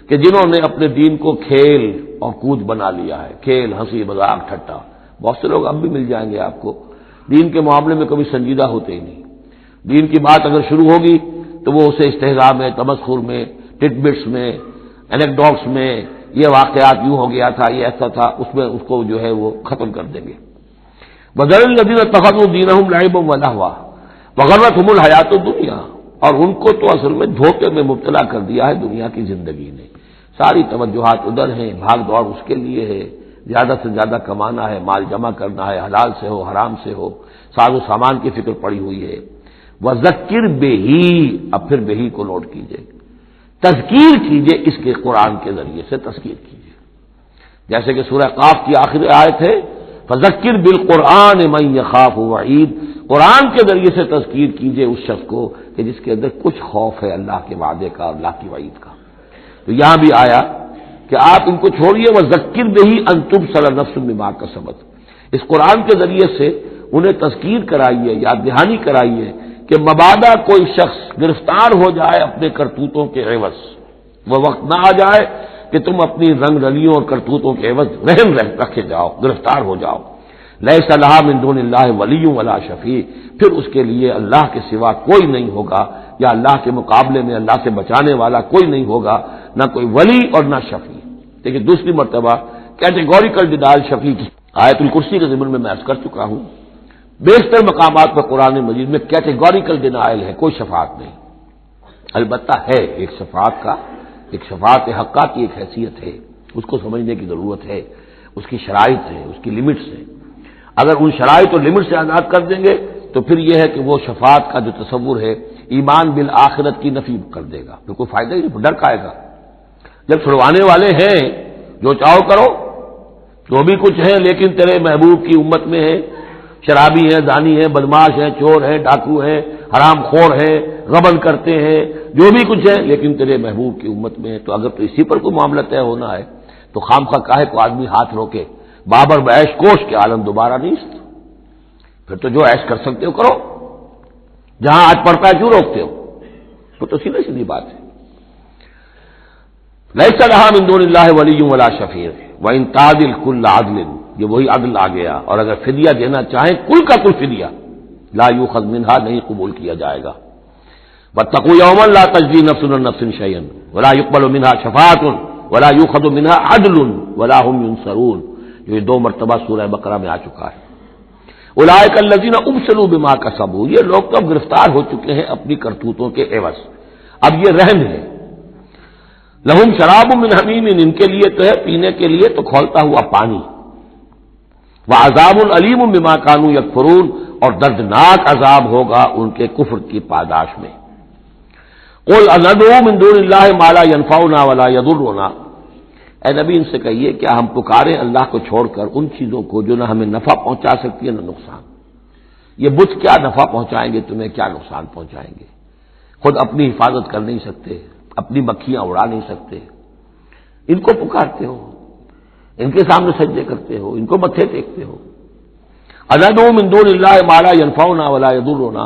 کہ جنہوں نے اپنے دین کو کھیل اور کود بنا لیا ہے، کھیل، ہنسی مذاق، ٹھٹا۔ بہت سے لوگ اب بھی مل جائیں گے آپ کو دین کے معاملے میں کبھی سنجیدہ ہوتے ہی نہیں، دین کی بات اگر شروع ہوگی تو وہ اسے استہزاء میں، تمسخر میں، ٹٹ بٹس میں، اینیکڈوٹس میں، یہ واقعات یوں ہو گیا تھا، یہ ایسا تھا، اس میں اس کو جو ہے وہ ختم کر دیں گے۔ وذر الذین اتخذوا دینہم لعبا ولہوا وغرتہم الحیات الدنیا، اور ان کو تو اصل میں دھوکے میں مبتلا کر دیا ہے دنیا کی زندگی نے، ساری توجہات ادھر ہیں، بھاگ دوڑ اس کے لیے ہے، زیادہ سے زیادہ کمانا ہے، مال جمع کرنا ہے، حلال سے ہو حرام سے ہو، ساز و سامان کی فکر پڑی ہوئی ہے۔ وذکر بہی، اب پھر بہی کو نوٹ کیجئے، تذکیر کیجئے، اس کے قرآن کے ذریعے سے تذکیر کیجئے، جیسے کہ سورہ قاف کی آخری آیت ہے فذکر بالقرآن من یخاف وعید، قرآن کے ذریعے سے تذکیر کیجئے اس شخص کو کہ جس کے اندر کچھ خوف ہے اللہ کے وعدے کا، اللہ کی وعید کا۔ تو یہاں بھی آیا کہ آپ ان کو چھوڑیے، وذکر بہی ان تبصر نفس بما کسبت، اس قرآن کے ذریعے سے انہیں تذکیر کرائیے، یاد دہانی کرائیے کہ مبادا کوئی شخص گرفتار ہو جائے اپنے کرتوتوں کے عوض، وہ وقت نہ آ جائے کہ تم اپنی رنگ رلیوں اور کرتوتوں کے عوض رہن رکھے جاؤ، گرفتار ہو جاؤ۔ لیس لہا من دون اللہ ولی ولا شفیع، پھر اس کے لیے اللہ کے سوا کوئی نہیں ہوگا، یا اللہ کے مقابلے میں اللہ سے بچانے والا کوئی نہیں ہوگا، نہ کوئی ولی اور نہ شفیع۔ لیکن دوسری مرتبہ کیٹیگوریکل ڈینائل شفیع کی آیت الکرسی کے ضمن میں عرض کر چکا ہوں، بیشتر مقامات پر قرآن مجید میں کیٹیگوریکل ڈینائل ہے، کوئی شفاعت نہیں۔ البتہ ہے ایک شفاعت کا، ایک شفاعت حقہ کی ایک حیثیت ہے، اس کو سمجھنے کی ضرورت ہے، اس کی شرائط ہے، اس کی لیمٹس ہے۔ اگر ان شرائط اور لمٹ سے آزاد کر دیں گے تو پھر یہ ہے کہ وہ شفاعت کا جو تصور ہے ایمان بالآخرت کی نفی کر دے گا، پھر کوئی فائدہ ہی نہیں، ڈر کھائے گا۔ جب چھڑوانے والے ہیں جو چاہو کرو، جو بھی کچھ ہے لیکن تیرے محبوب کی امت میں ہے، شرابی ہے، زانی ہے، بدماش ہے، چور ہے، ڈاکو ہے، حرام خور ہے، غبن کرتے ہیں، جو بھی کچھ ہے لیکن تیرے محبوب کی امت میں ہے، تو اگر تو اسی پر کوئی معاملہ طے ہونا ہے تو خامخواہ کاہے کو آدمی ہاتھ روکے، بابر بعیش کوش کے عالم دوبارہ نہیں، پھر تو جو عیش کر سکتے ہو کرو، جہاں آج پڑتا ہے کیوں روکتے ہو؟ تو سیدھی سیدھی بات ہے۔ لیس لہا من دون اللہ ولی ولا شفیع وان تعدل کل عدل، یہ وہی عدل آ گیا، اور اگر فدیہ دینا چاہیں کل کا کل فدیہ، لا یؤخذ منہا، نہیں قبول کیا جائے گا۔ واتقوا یوما لا تجزی نفس عن نفس شیئا ولا يقبل منها شفاعۃ ولا یؤخذ منها عدل ولا هم ينصرون، جو یہ 2 مرتبہ سورہ بقرہ میں آ چکا ہے۔ اولئک الذین ابسلوا بما کسبوا، یہ لوگ تو اب گرفتار ہو چکے ہیں اپنی کرتوتوں کے عوض، اب یہ رہن ہے۔ لہم شراب من حمیم، ان کے لیے تو ہے پینے کے لیے تو کھولتا ہوا پانی، وعذاب علیم بما کانوا یکفرون، اور دردناک عذاب ہوگا ان کے کفر کی پاداش میں۔ قل اندعو من دون اللہ ما لا ينفعنا ولا يضرنا، اے نبی ان سے کہیے کیا ہم پکاریں اللہ کو چھوڑ کر ان چیزوں کو جو نہ ہمیں نفع پہنچا سکتی ہے نہ نقصان؟ یہ بت کیا نفع پہنچائیں گے تمہیں، کیا نقصان پہنچائیں گے؟ خود اپنی حفاظت کر نہیں سکتے، اپنی مکھیاں اڑا نہیں سکتے، ان کو پکارتے ہو، ان کے سامنے سجدے کرتے ہو، ان کو متھے ٹیکتے ہو۔ اندعو من دون اللہ ما لا ينفعنا ولا يضرنا،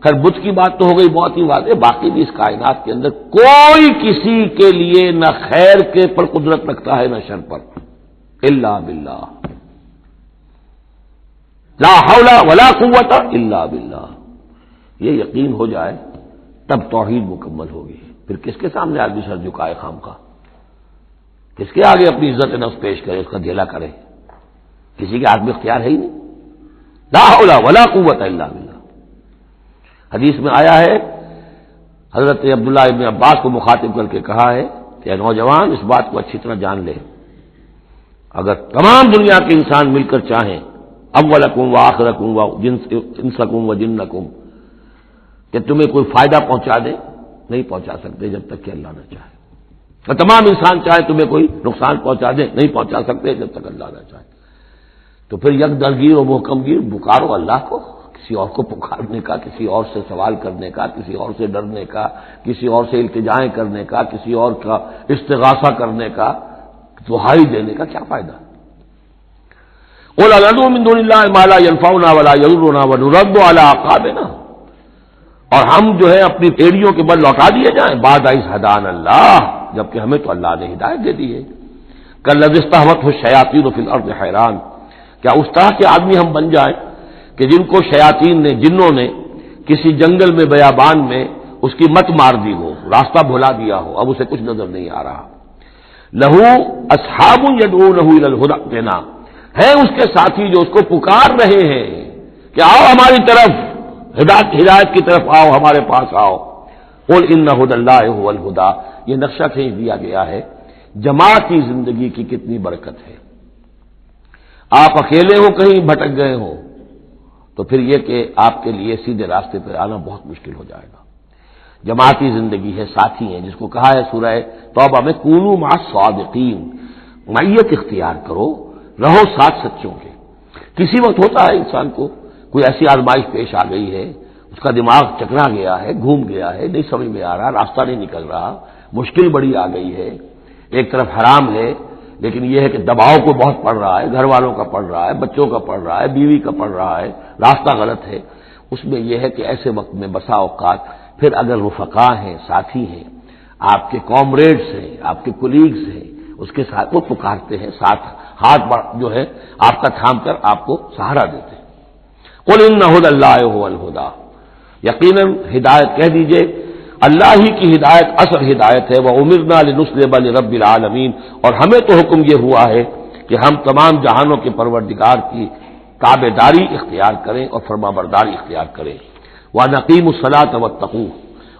خیر بت کی بات تو ہو گئی بہت ہی واضح، باقی بھی اس کائنات کے اندر کوئی کسی کے لیے نہ خیر کے پر قدرت رکھتا ہے نہ شر پر، الا باللہ، لا حول ولا قوت الا باللہ۔ یہ یقین ہو جائے تب توحید مکمل ہوگی، پھر کس کے سامنے آدمی سر جھکائے خام کا، کس کے آگے اپنی عزت نفس پیش کرے، اس کا دھیلا کرے، کسی کے ہاتھ میں اختیار ہے ہی نہیں، لا حول ولا قوت الا باللہ۔ حدیث میں آیا ہے، حضرت عبداللہ ابن عباس کو مخاطب کر کے کہا ہے کہ اے نوجوان اس بات کو اچھی طرح جان لے، اگر تمام دنیا کے انسان مل کر چاہیں، اولکم و آخرکم و انسکم و جنکم، کہ تمہیں کوئی فائدہ پہنچا دے، نہیں پہنچا سکتے جب تک کہ اللہ نہ چاہے، اور تمام انسان چاہے تمہیں کوئی نقصان پہنچا دے، نہیں پہنچا سکتے جب تک اللہ نہ چاہے۔ تو پھر یک درگیر اور محکم گیر پکارو اللہ کو، کسی اور کو پکارنے کا، کسی اور سے سوال کرنے کا، کسی اور سے ڈرنے کا، کسی اور سے التجائیں کرنے کا، کسی اور کا استغاثہ کرنے کا، دہائی دینے کا کیا فائدہ؟ قل ندعو من دون اللہ ما لا ينفعنا ولا يضرنا ونرد على اعقابنا، اور ہم جو ہے اپنی ایڑیوں کے بل لوٹا دیے جائیں بعد از ہدانا اللہ، جبکہ ہمیں تو اللہ نے ہدایت دے دی ہے۔ کالذی استہوته الشیاطین فی الارض حیران، کیا اس طرح کے آدمی ہم بن جائیں کہ جن کو شیاطین نے، جنوں نے کسی جنگل میں بیابان میں اس کی مت مار دی ہو، راستہ بھلا دیا ہو، اب اسے کچھ نظر نہیں آ رہا۔ لہو اصحاب یدعونہ الی الہدی ائتنا، ہے اس کے ساتھی جو اس کو پکار رہے ہیں کہ آؤ ہماری طرف، ہدایت کی طرف آؤ، ہمارے پاس آؤ۔ قل ان ھدی اللہ ھو الھدی، یہ نقشہ کھینچ دیا گیا ہے جماعتی زندگی کی کتنی برکت ہے۔ آپ اکیلے ہو، کہیں بھٹک گئے ہو، تو پھر یہ کہ آپ کے لیے سیدھے راستے پر آنا بہت مشکل ہو جائے گا۔ جماعتی زندگی ہے، ساتھی ہیں، جس کو کہا ہے سورہ توبہ میں کونوا مع الصادقین، معیت اختیار کرو، رہو ساتھ سچوں کے۔ کسی وقت ہوتا ہے انسان کو کوئی ایسی آزمائش پیش آ گئی ہے، اس کا دماغ چکرا گیا ہے، گھوم گیا ہے، نہیں سمجھ میں آ رہا، راستہ نہیں نکل رہا، مشکل بڑی آ گئی ہے، ایک طرف حرام ہے لیکن یہ ہے کہ دباؤ کو بہت پڑ رہا ہے، گھر والوں کا پڑ رہا ہے، بچوں کا پڑ رہا ہے، بیوی کا پڑ رہا ہے، راستہ غلط ہے۔ اس میں یہ ہے کہ ایسے وقت میں بسا اوقات پھر اگر رفقا ہیں، ساتھی ہیں، آپ کے کامریڈس ہیں، آپ کے کولیگز ہیں، اس کے ساتھ وہ پکارتے ہیں، ساتھ ہاتھ جو ہے آپ کا تھام کر آپ کو سہارا دیتے ہیں۔ قل ان ھدی اللہ ھو الھدی، یقیناً ہدایت کہہ دیجئے اللہ ہی کی ہدایت اصل ہدایت ہے۔ وَأُمِرْنَا لِنُسْلِمَ لِرَبِّ الْعَالَمِينَ، اور ہمیں تو حکم یہ ہوا ہے کہ ہم تمام جہانوں کے پروردگار کی تابع داری اختیار کریں اور فرما برداری اختیار کریں۔ وَنَقِيمُ الصَّلَاةَ وَاتَّقُوهُ،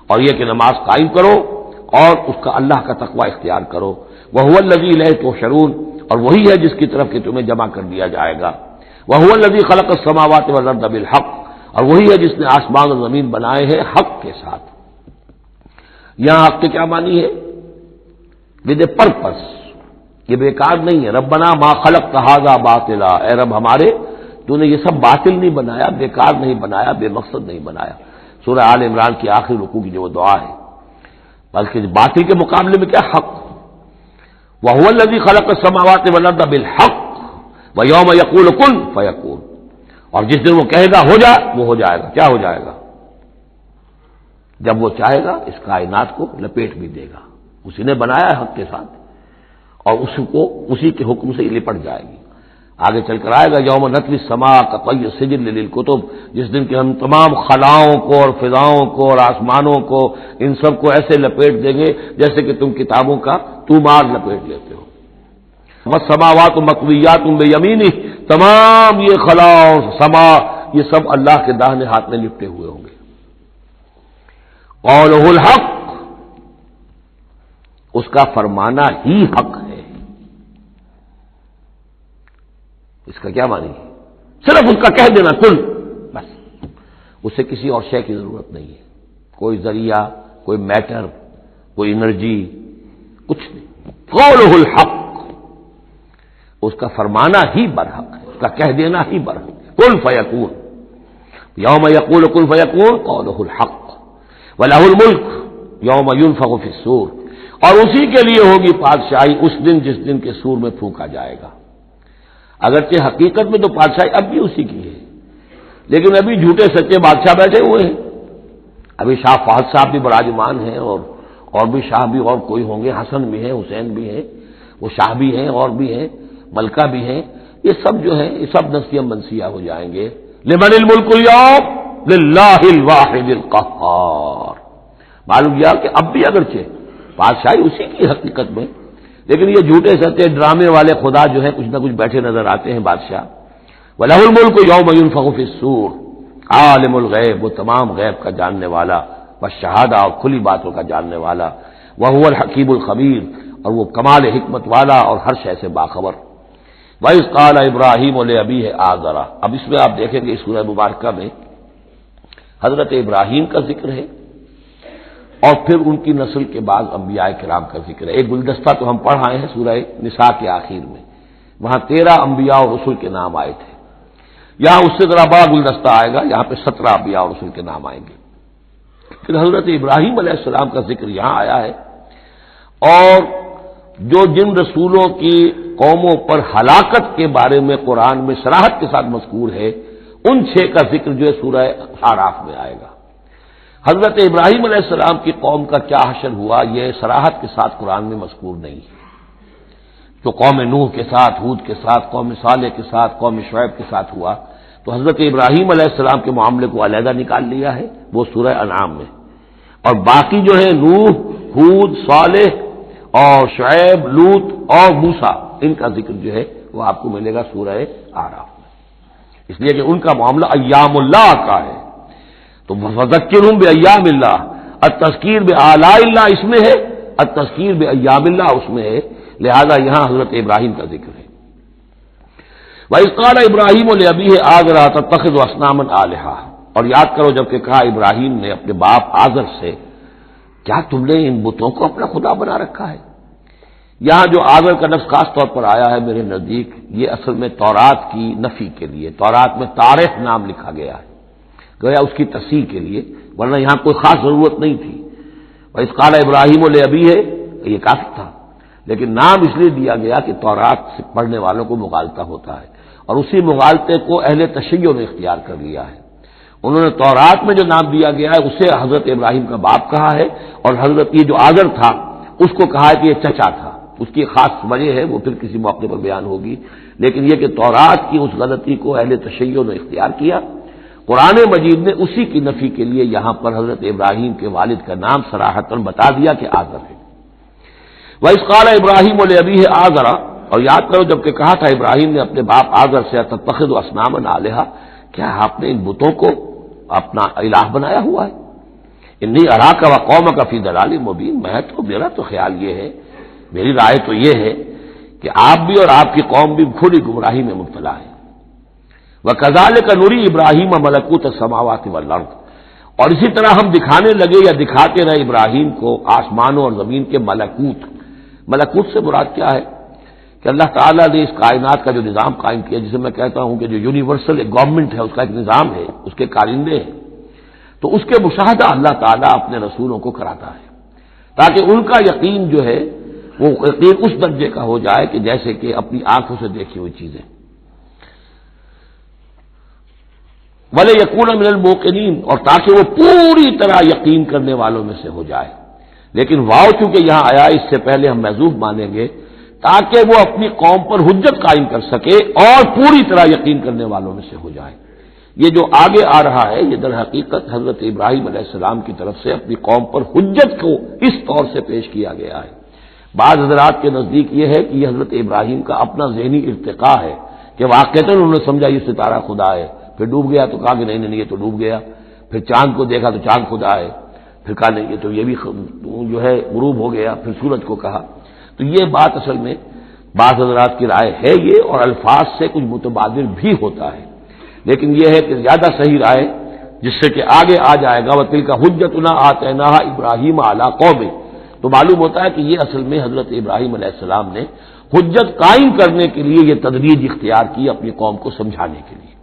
اور یہ کہ نماز قائم کرو اور اس کا اللہ کا تقوی اختیار کرو۔ وَهُوَ الَّذِي إِلَيْهِ تُحْشَرُونَ، اور وہی ہے جس کی طرف کہ تمہیں جمع کر دیا جائے گا۔ وَهُوَ الَّذِي خَلَقَ السَّمَاوَاتِ وَالْأَرْضَ بِالْحَقِّ، اور وہی ہے جس نے آسمان اور زمین بنائے ہیں حق کے ساتھ۔ یہاں حق کے کیا معنی ہے؟ ود اے پرپس، یہ بیکار نہیں ہے۔ ربنا ما خلقت ھذا باطلا، اے رب ہمارے تو نے یہ سب باطل نہیں بنایا، بیکار نہیں بنایا، بے مقصد نہیں بنایا۔ سورہ آل عمران کی آخری رکوع کی جو وہ دعا ہے، بلکہ باطل کے مقابلے میں کیا حق۔ وَهُوَ الَّذِي خَلَقَ السَّمَاوَاتِ وَالْأَرْضَ بِالْحَقِّ وَيَوْمَ يَقُولُ كُن فَيَكُونُ، اور جس دن وہ کہے گا ہو جا، وہ ہو جائے گا۔ کیا ہو جائے گا؟ جب وہ چاہے گا اس کائنات کو لپیٹ بھی دے گا، اسی نے بنایا ہے حق کے ساتھ، اور اس کو اسی کے حکم سے لپٹ جائے گی۔ آگے چل کر آئے گا یوم نطوی السماء کطی السجل للکتب، جس دن کہ ہم تمام خلاؤں کو اور فضاؤں کو اور آسمانوں کو، ان سب کو ایسے لپیٹ دیں گے جیسے کہ تم کتابوں کا تومار لپیٹ لیتے ہو۔ والسماوات مطویات بیمینہ، تمام یہ خلا اور سما یہ سب اللہ کے داہنے ہاتھ میں لپٹے ہوئے ہوں گے۔ قولہ الحق، اس کا فرمانا ہی حق ہے۔ اس کا کیا معنی ہے؟ صرف اس کا کہہ دینا کن، بس، اسے کسی اور شے کی ضرورت نہیں ہے، کوئی ذریعہ، کوئی میٹر، کوئی انرجی، کچھ نہیں۔ قولہ الحق، اس کا فرمانا ہی برحق ہے، اس کا کہہ دینا ہی برحق ہے۔ کن فیکون، یوم یقول کن فیکون قولہ الحق، وَلَهُ الْمُلْكُ يَوْمَ يُنفَخُ فِي الصُّورِ، اور اسی کے لیے ہوگی بادشاہی اس دن جس دن کے سور میں پھونکا جائے گا۔ اگرچہ حقیقت میں تو بادشاہی اب بھی اسی کی ہے، لیکن ابھی جھوٹے سچے بادشاہ بیٹھے ہوئے ہیں۔ ابھی شاہ فہد صاحب بھی براجمان ہیں، اور بھی شاہ بھی اور کوئی ہوں گے، حسن بھی ہیں، حسین بھی ہیں، وہ شاہ بھی ہیں اور بھی ہیں، ملکہ بھی ہیں، یہ سب جو ہیں یہ سب نسیہ منسیہ ہو جائیں گے۔ لمن الملک اليوم للہ الواحد القہار، معلوم کیا کہ اب بھی اگرچہ بادشاہی اسی کی حقیقت میں، لیکن یہ جھوٹے سچے ڈرامے والے خدا جو ہے کچھ نہ کچھ بیٹھے نظر آتے ہیں بادشاہ۔ وَلَهُ الْمُلْكُ يَوْمَ يُنفَخُ فِي الصُّورِ، عالم الغیب، وہ تمام غیب کا جاننے والا، والشہادہ، اور کھلی باتوں کا جاننے والا، وَهُوَ الْحَكِيمُ الْخَبِيرُ، اور وہ کمال حکمت والا اور ہر شے سے باخبر۔ وَإِذْ قَالَ إِبْرَاهِيمُ لِأَبِيهِ آزَرَ، اب اس میں آپ دیکھیں گے اس سورہ مبارکہ میں حضرت ابراہیم کا ذکر ہے، اور پھر ان کی نسل کے بعد انبیاء کرام کا ذکر ہے۔ ایک گلدستہ تو ہم پڑھ آئے ہیں سورہ نساء کے آخر میں، وہاں 13 انبیاء اور رسل کے نام آئے تھے. یہاں اس سے ذرا بڑا گلدستہ آئے گا، یہاں پہ 17 انبیاء اور رسل کے نام آئیں گے. پھر حضرت ابراہیم علیہ السلام کا ذکر یہاں آیا ہے، اور جو جن رسولوں کی قوموں پر ہلاکت کے بارے میں قرآن میں صراحت کے ساتھ مذکور ہے، ان 6 کا ذکر جو ہے سورہ اعراف میں آئے گا. حضرت ابراہیم علیہ السلام کی قوم کا کیا حشر ہوا، یہ صراحت کے ساتھ قرآن میں مذکور نہیں ہے. جو قوم نوح کے ساتھ، ہود کے ساتھ، قوم صالح کے ساتھ، قوم شعیب کے ساتھ ہوا، تو حضرت ابراہیم علیہ السلام کے معاملے کو علیحدہ نکال لیا ہے، وہ سورہ انعام میں. اور باقی جو ہے نوح، ہود، صالح اور شعیب، لوط اور موسیٰ، ان کا ذکر جو ہے وہ آپ کو ملے گا سورہ اعراف میں، اس لیے کہ ان کا معاملہ ایام اللہ کا ہے. تو فذکرہم بایام اللہ، التذکیر بآلاء اللہ اس میں ہے، التذکیر بایام اللہ اس میں ہے، لہذا یہاں حضرت ابراہیم کا ذکر ہے. وَإِذْ قَالَ إِبْرَاهِيمُ لِأَبِيهِ آزَرَ أَتَتَّخِذُ أَصْنَامًا آلِهَةً، اور یاد کرو جب کہ کہا ابراہیم نے اپنے باپ آزر سے، کیا تم نے ان بتوں کو اپنا خدا بنا رکھا ہے. یہاں جو آزر کا لفظ خاص طور پر آیا ہے میرے نزدیک، یہ اصل میں تورات کی نفی کے لیے، تورات میں طارح نام لکھا گیا ہے، گویا اس کی تصحیح کے لیے، ورنہ یہاں کوئی خاص ضرورت نہیں تھی. وَإِذْ قَالَ إِبْرَاهِيمُ لِأَبِيهِ، یہ کافی تھا، لیکن نام اس لیے دیا گیا کہ تورات سے پڑھنے والوں کو مغالطہ ہوتا ہے، اور اسی مغالطے کو اہل تشیع نے اختیار کر لیا ہے. انہوں نے تورات میں جو نام دیا گیا ہے اسے حضرت ابراہیم کا باپ کہا ہے، اور حضرت یہ جو آزر تھا اس کو کہا ہے کہ یہ چچا تھا. اس کی خاص وجہ ہے، وہ پھر کسی موقع پر بیان ہوگی، لیکن یہ کہ تورات کی اس غلطی کو اہل تشیع نے اختیار کیا. قرآن مجید نے اسی کی نفی کے لیے یہاں پر حضرت ابراہیم کے والد کا نام صراحتاً بتا دیا کہ آزر ہے. وَإِذْ قَالَ إِبْرَاهِيمُ لِأَبِيهِ آزَرَ، اور یاد کرو جب کہ کہا تھا ابراہیم نے اپنے باپ آزر سے، أَتَتَّخِذُ أَصْنَامًا آلِهَةً، کیا آپ نے ان بتوں کو اپنا الہ بنایا ہوا ہے. انی اراک وقومک فی ضلال مبین، میرا تو خیال یہ ہے، میری رائے تو یہ ہے کہ آپ بھی اور آپ کی قوم بھی کھلی گمراہی میں مبتلا ہے. وَكَذَلِكَ نُرِي إِبْرَاهِيمَ مَلَكُوتَ السَّمَاوَاتِ وَالْأَرْضِ، اور اسی طرح ہم دکھانے لگے یا دکھاتے رہے ابراہیم کو آسمانوں اور زمین کے ملکوت. ملکوت سے مراد کیا ہے کہ اللہ تعالیٰ نے اس کائنات کا جو نظام قائم کیا، جسے میں کہتا ہوں کہ جو یونیورسل ایک گورنمنٹ ہے، اس کا ایک نظام ہے، اس کے کارندے ہیں، تو اس کے مشاہدہ اللہ تعالیٰ اپنے رسولوں کو کراتا ہے تاکہ ان کا یقین جو ہے وہ یقین اس درجے کا ہو جائے کہ جیسے کہ اپنی آنکھوں سے دیکھی ہوئی چیزیں. وَلَيَكُونَ مِنَ الْمُوقِنِينَ، اور تاکہ وہ پوری طرح یقین کرنے والوں میں سے ہو جائے. لیکن واو چونکہ یہاں آیا، اس سے پہلے ہم محذوف مانیں گے تاکہ وہ اپنی قوم پر حجت قائم کر سکے اور پوری طرح یقین کرنے والوں میں سے ہو جائے. یہ جو آگے آ رہا ہے یہ در حقیقت حضرت ابراہیم علیہ السلام کی طرف سے اپنی قوم پر حجت کو اس طور سے پیش کیا گیا ہے. بعض حضرات کے نزدیک یہ ہے کہ یہ حضرت ابراہیم کا اپنا ذہنی ارتقاء ہے کہ واقعتاً انہوں نے سمجھا یہ ستارہ خدا ہے، پھر ڈوب گیا تو کہا کہ نہیں نہیں یہ تو ڈوب گیا، پھر چاند کو دیکھا تو چاند خدا ہے، پھر کہا نہیں یہ تو یہ بھی جو ہے غروب ہو گیا، پھر سورج کو کہا. تو یہ بات اصل میں بعض حضرات کی رائے ہے یہ، اور الفاظ سے کچھ متبادل بھی ہوتا ہے، لیکن یہ ہے کہ زیادہ صحیح رائے جس سے کہ آگے آ جائے گا وَتِلْكَ حُجَّتُنَا آتَيْنَاهَا إِبْرَاهِيمَ عَلَىٰ قَوْمِهِ، تو معلوم ہوتا ہے کہ یہ اصل میں حضرت ابراہیم علیہ السلام نے حجت قائم کرنے کے لیے یہ تدریج اختیار کی اپنی قوم کو سمجھانے کے لیے.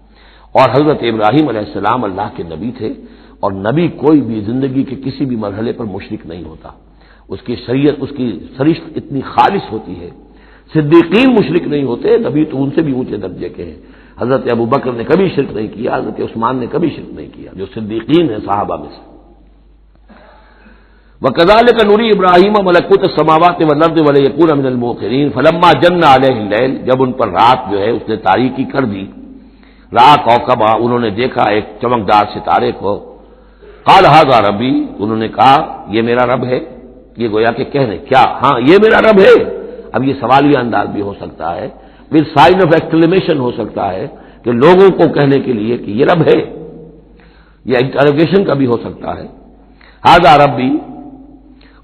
اور حضرت ابراہیم علیہ السلام اللہ کے نبی تھے، اور نبی کوئی بھی زندگی کے کسی بھی مرحلے پر مشرک نہیں ہوتا، اس کی شریعت، اس کی سرشت اتنی خالص ہوتی ہے. صدیقین مشرک نہیں ہوتے، نبی تو ان سے بھی اونچے درجے کے ہیں. حضرت ابو بکر نے کبھی شرک نہیں کیا، حضرت عثمان نے کبھی شرک نہیں کیا، جو صدیقین ہیں صحابہ میں سے. وَكَذَلِكَ نُرِي إِبْرَاهِيمَ مَلَكُوتَ السَّمَاوَاتِ وَالْأَرْضِ وَلِيَكُونَ مِنَ الْمُوقِنِينَ فَلَمَّا جَنَّ عَلَيْهِ اللَّيْلُ، جب ان پر رات جو ہے اس نے تاریکی کر دی، رأى كوكبا، انہوں نے دیکھا ایک چمکدار ستارے کو. قال هذا ربی، انہوں نے کہا یہ میرا رب ہے. یہ گویا کہ کہہ رہے کیا، ہاں یہ میرا رب ہے. اب یہ سوالیہ انداز بھی ہو سکتا ہے، پھر سائن آف ایکسکلیمیشن ہو سکتا ہے کہ لوگوں کو کہنے کے لیے کہ یہ رب ہے، یہ انٹروگیشن کا بھی ہو سکتا ہے. هذا ربی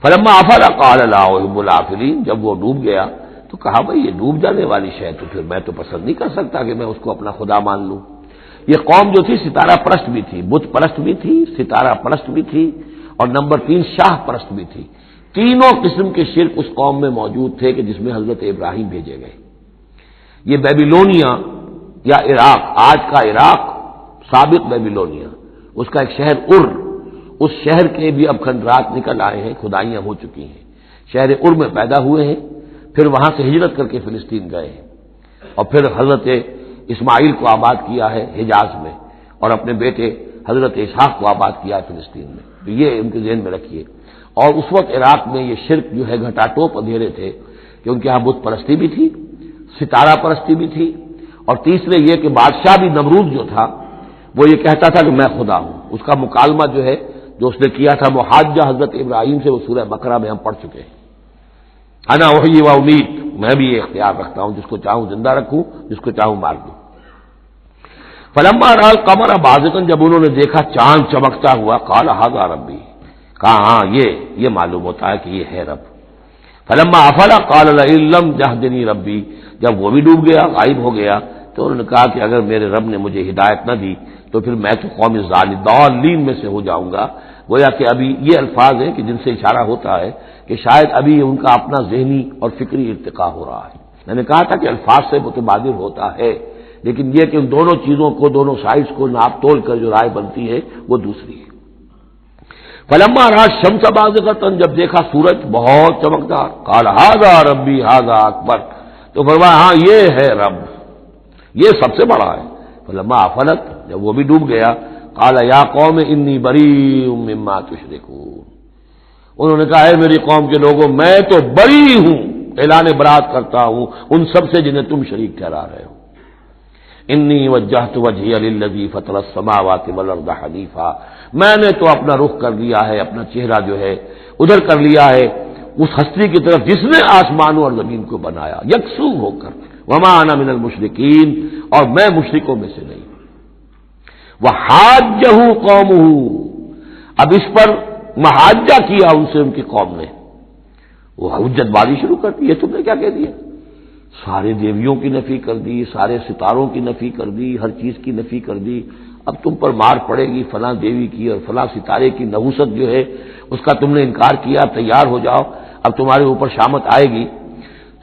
فلما افل قال لا احب الافلین، جب وہ ڈوب گیا تو کہا بھائی یہ ڈوب جانے والی شے تو پھر میں تو پسند نہیں کر سکتا کہ میں اس کو اپنا خدا مان لوں. یہ قوم جو تھی ستارہ پرست بھی تھی، بت پرست بھی تھی، ستارہ پرست بھی تھی، اور نمبر 3 شاہ پرست بھی تھی. تینوں قسم کے شرک اس قوم میں موجود تھے کہ جس میں حضرت ابراہیم بھیجے گئے. یہ بیبیلونیا یا عراق، آج کا عراق، سابق بیبیلونیا، اس کا ایک شہر اس شہر کے بھی اب کھنڈرات نکل آئے ہیں، کھدائیاں ہو چکی ہیں۔ شہر میں پیدا ہوئے ہیں، پھر وہاں سے ہجرت کر کے فلسطین گئے ہیں، اور پھر حضرت اسماعیل کو آباد کیا ہے حجاز میں، اور اپنے بیٹے حضرت اسحاق کو آباد کیا ہے فلسطین میں۔ تو یہ ان کے ذہن میں رکھیے۔ اور اس وقت عراق میں یہ شرک جو ہے گھٹا ٹوپ اندھیرے تھے کہ ان کے یہاں بت پرستی بھی تھی، ستارہ پرستی بھی تھی، اور تیسرے یہ کہ بادشاہ بھی نمرود جو تھا وہ یہ کہتا تھا کہ میں خدا ہوں۔ اس کا مکالمہ جو ہے جو اس نے کیا تھا محاجہ حضرت ابراہیم سے، وہ سورہ بقرہ میں ہم پڑھ چکے ہیں۔ انا احیی و امیت، میں بھی یہ اختیار رکھتا ہوں، جس کو چاہوں زندہ رکھوں، جس کو چاہوں مار دوں۔ فلما رأى القمر بازغا، جب انہوں نے دیکھا چاند چمکتا ہوا، قال ھذا ربی، کہا ہاں یہ معلوم ہوتا ہے کہ یہ ہے رب۔ فلما افل قال لئن لم يهدني ربی، جب وہ بھی ڈوب گیا، غائب ہو گیا، تو انہوں نے کہا کہ اگر میرے رب نے مجھے ہدایت نہ دی تو پھر میں تو قوم ضالین میں سے ہو جاؤں گا۔ گویا کہ ابھی یہ الفاظ ہیں کہ جن سے اشارہ ہوتا ہے کہ شاید ابھی ان کا اپنا ذہنی اور فکری ارتقاء ہو رہا ہے۔ میں نے کہا تھا کہ الفاظ سے متبادر ہوتا ہے، لیکن یہ کہ ان دونوں چیزوں کو، دونوں سائڈز کو ناپ تول کر جو رائے بنتی ہے وہ دوسری ہے۔ فلما رأى الشمس بازغة، جب دیکھا سورج بہت چمکدار، قال ھذا ربی ھذا اکبر، تو فرمایا ہاں یہ ہے رب، یہ سب سے بڑا ہے۔ فلما افلت، جب وہ بھی ڈوب گیا، قال یا قوم انی بریء مما تشرکون، انہوں نے کہا اے میری قوم کے لوگوں، میں تو بری ہوں، اعلان برات کرتا ہوں ان سب سے جنہیں تم شریک ٹھہرا رہے ہو۔ انی وجہت وجہی للذی فطر السماوات والارض حنیفا، میں نے تو اپنا رخ کر لیا ہے، اپنا چہرہ جو ہے ادھر کر لیا ہے اس ہستی کی طرف جس نے آسمانوں اور زمین کو بنایا، یکسو ہو کر، وما انا من المشرکین، اور میں مشرکوں میں سے نہیں۔ وحاجہ قومہ، اب اس پر محاجہ کیا ان سے ان کی قوم نے، وہ حجت بازی شروع کر دی، یہ تم نے کیا کہہ دیا؟ سارے دیویوں کی نفی کر دی، سارے ستاروں کی نفی کر دی، ہر چیز کی نفی کر دی، اب تم پر مار پڑے گی فلاں دیوی کی اور فلاں ستارے کی نحوست جو ہے اس کا تم نے انکار کیا، تیار ہو جاؤ، اب تمہارے اوپر شامت آئے گی۔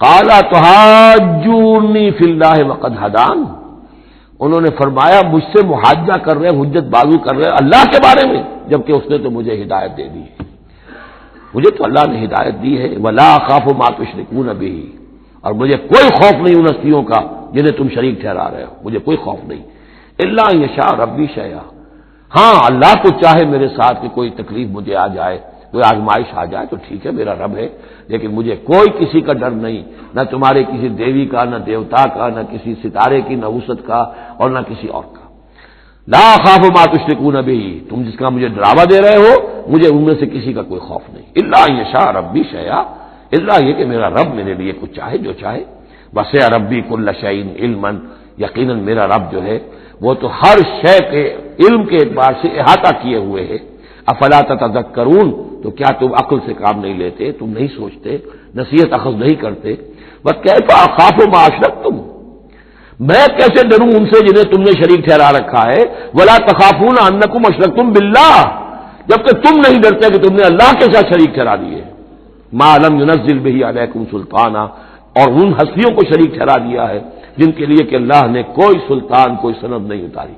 قال تحاجونی فی اللہ وقد ہدان، انہوں نے فرمایا مجھ سے محاجہ کر رہے، حجت بازو کر رہے اللہ کے بارے میں، جبکہ اس نے تو مجھے ہدایت دے دی ہے، مجھے تو اللہ نے ہدایت دی ہے۔ ولا اخاف ما تشرکون بہ، اور مجھے کوئی خوف نہیں ان ہستیوں کا جنہیں تم شریک ٹھہرا رہے ہو، مجھے کوئی خوف نہیں۔ الا یشاء ربی شیئا، ہاں اللہ کو چاہے میرے ساتھ کہ کوئی تکلیف مجھے آ جائے، کوئی آزمائش آ جائے تو ٹھیک ہے، میرا رب ہے، لیکن مجھے کوئی کسی کا ڈر نہیں، نہ تمہارے کسی دیوی کا، نہ دیوتا کا، نہ کسی ستارے کی نحوست کا، اور نہ کسی اور کا۔ لا اخاف ما تشرکون بہ، تم جس کا مجھے ڈراوا دے رہے ہو مجھے ان میں سے کسی کا کوئی خوف نہیں۔ الا یشاء ربی شیئا، الا یہ کہ میرا رب میرے لیے کچھ چاہے جو چاہے۔ وسع ربی کل شیء علما، یقیناً میرا رب جو ہے وہ تو ہر شے کے علم کے اعتبار سے احاطہ کیے ہوئے ہے۔ افلا تتذکرون، تو کیا تم عقل سے کام نہیں لیتے، تم نہیں سوچتے، نصیحت اخذ نہیں کرتے؟ وکیف اخاف ما اشرکتم، میں کیسے ڈروں ان سے جنہیں تم نے شریک ٹھہرا رکھا ہے۔ ولا تخافون انکم اشرکتم باللہ، جبکہ تم نہیں ڈرتے کہ تم نے اللہ کے ساتھ شریک ٹھہرا دیے۔ ما لم ينزل به علیکم سلطانا، اور ان ہستیوں کو شریک ٹھہرا دیا ہے جن کے لیے کہ اللہ نے کوئی سلطان، کوئی سند نہیں اتاری۔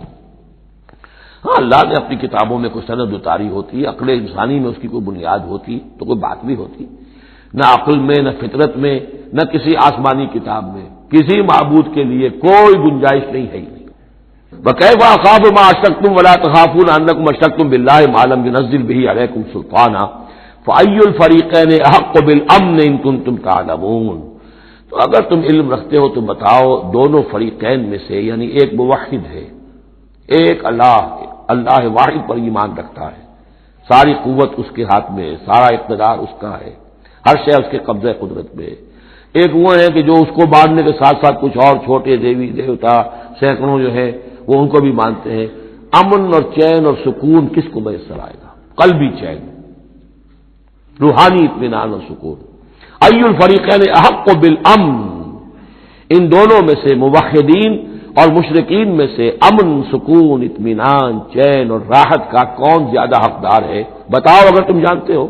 ہاں اللہ نے اپنی کتابوں میں کوئی سند اتاری ہوتی، عقل انسانی میں اس کی کوئی بنیاد ہوتی تو کوئی بات بھی ہوتی، نہ عقل میں، نہ فطرت میں، نہ کسی آسمانی کتاب میں کسی معبود کے لیے کوئی گنجائش نہیں ہے ہی نہیں۔ وَكَيْفَ أَخَافُ مَا أَشْرَكْتُمْ وَلَا تَخَافُونَ أَنَّكُمْ أَشْرَكْتُمْ بِاللَّهِ مَا لَمْ يُنَزِّلْ بِهِ عَلَيْكُمْ سُلْطَانًا فَأَيُّ الْفَرِيقَيْنِ أَحَقُّ بِالْأَمْنِ إِن كُنتُمْ تَعْلَمُونَ، تو اگر تم علم رکھتے ہو تو بتاؤ دونوں فریقین میں سے، یعنی ایک موحد ہے، ایک اللہ واحد پر ایمان رکھتا ہے، ساری قوت اس کے ہاتھ میں ہے، سارا اقتدار اس کا ہے، ہر شے اس کے قبضہ قدرت میں ہے۔ ایک وہ ہے کہ جو اس کو ماننے کے ساتھ ساتھ کچھ اور چھوٹے دیوی دیوتا سینکڑوں جو ہے وہ ان کو بھی مانتے ہیں۔ امن اور چین اور سکون کس کو میسر آئے گا؟ قلبی چین، روحانی اطمینان اور سکون۔ ای الفریقین احق بالامن، ان دونوں میں سے موحدین اور مشرکین میں سے امن، سکون، اطمینان، چین اور راحت کا کون زیادہ حقدار ہے؟ بتاؤ اگر تم جانتے ہو۔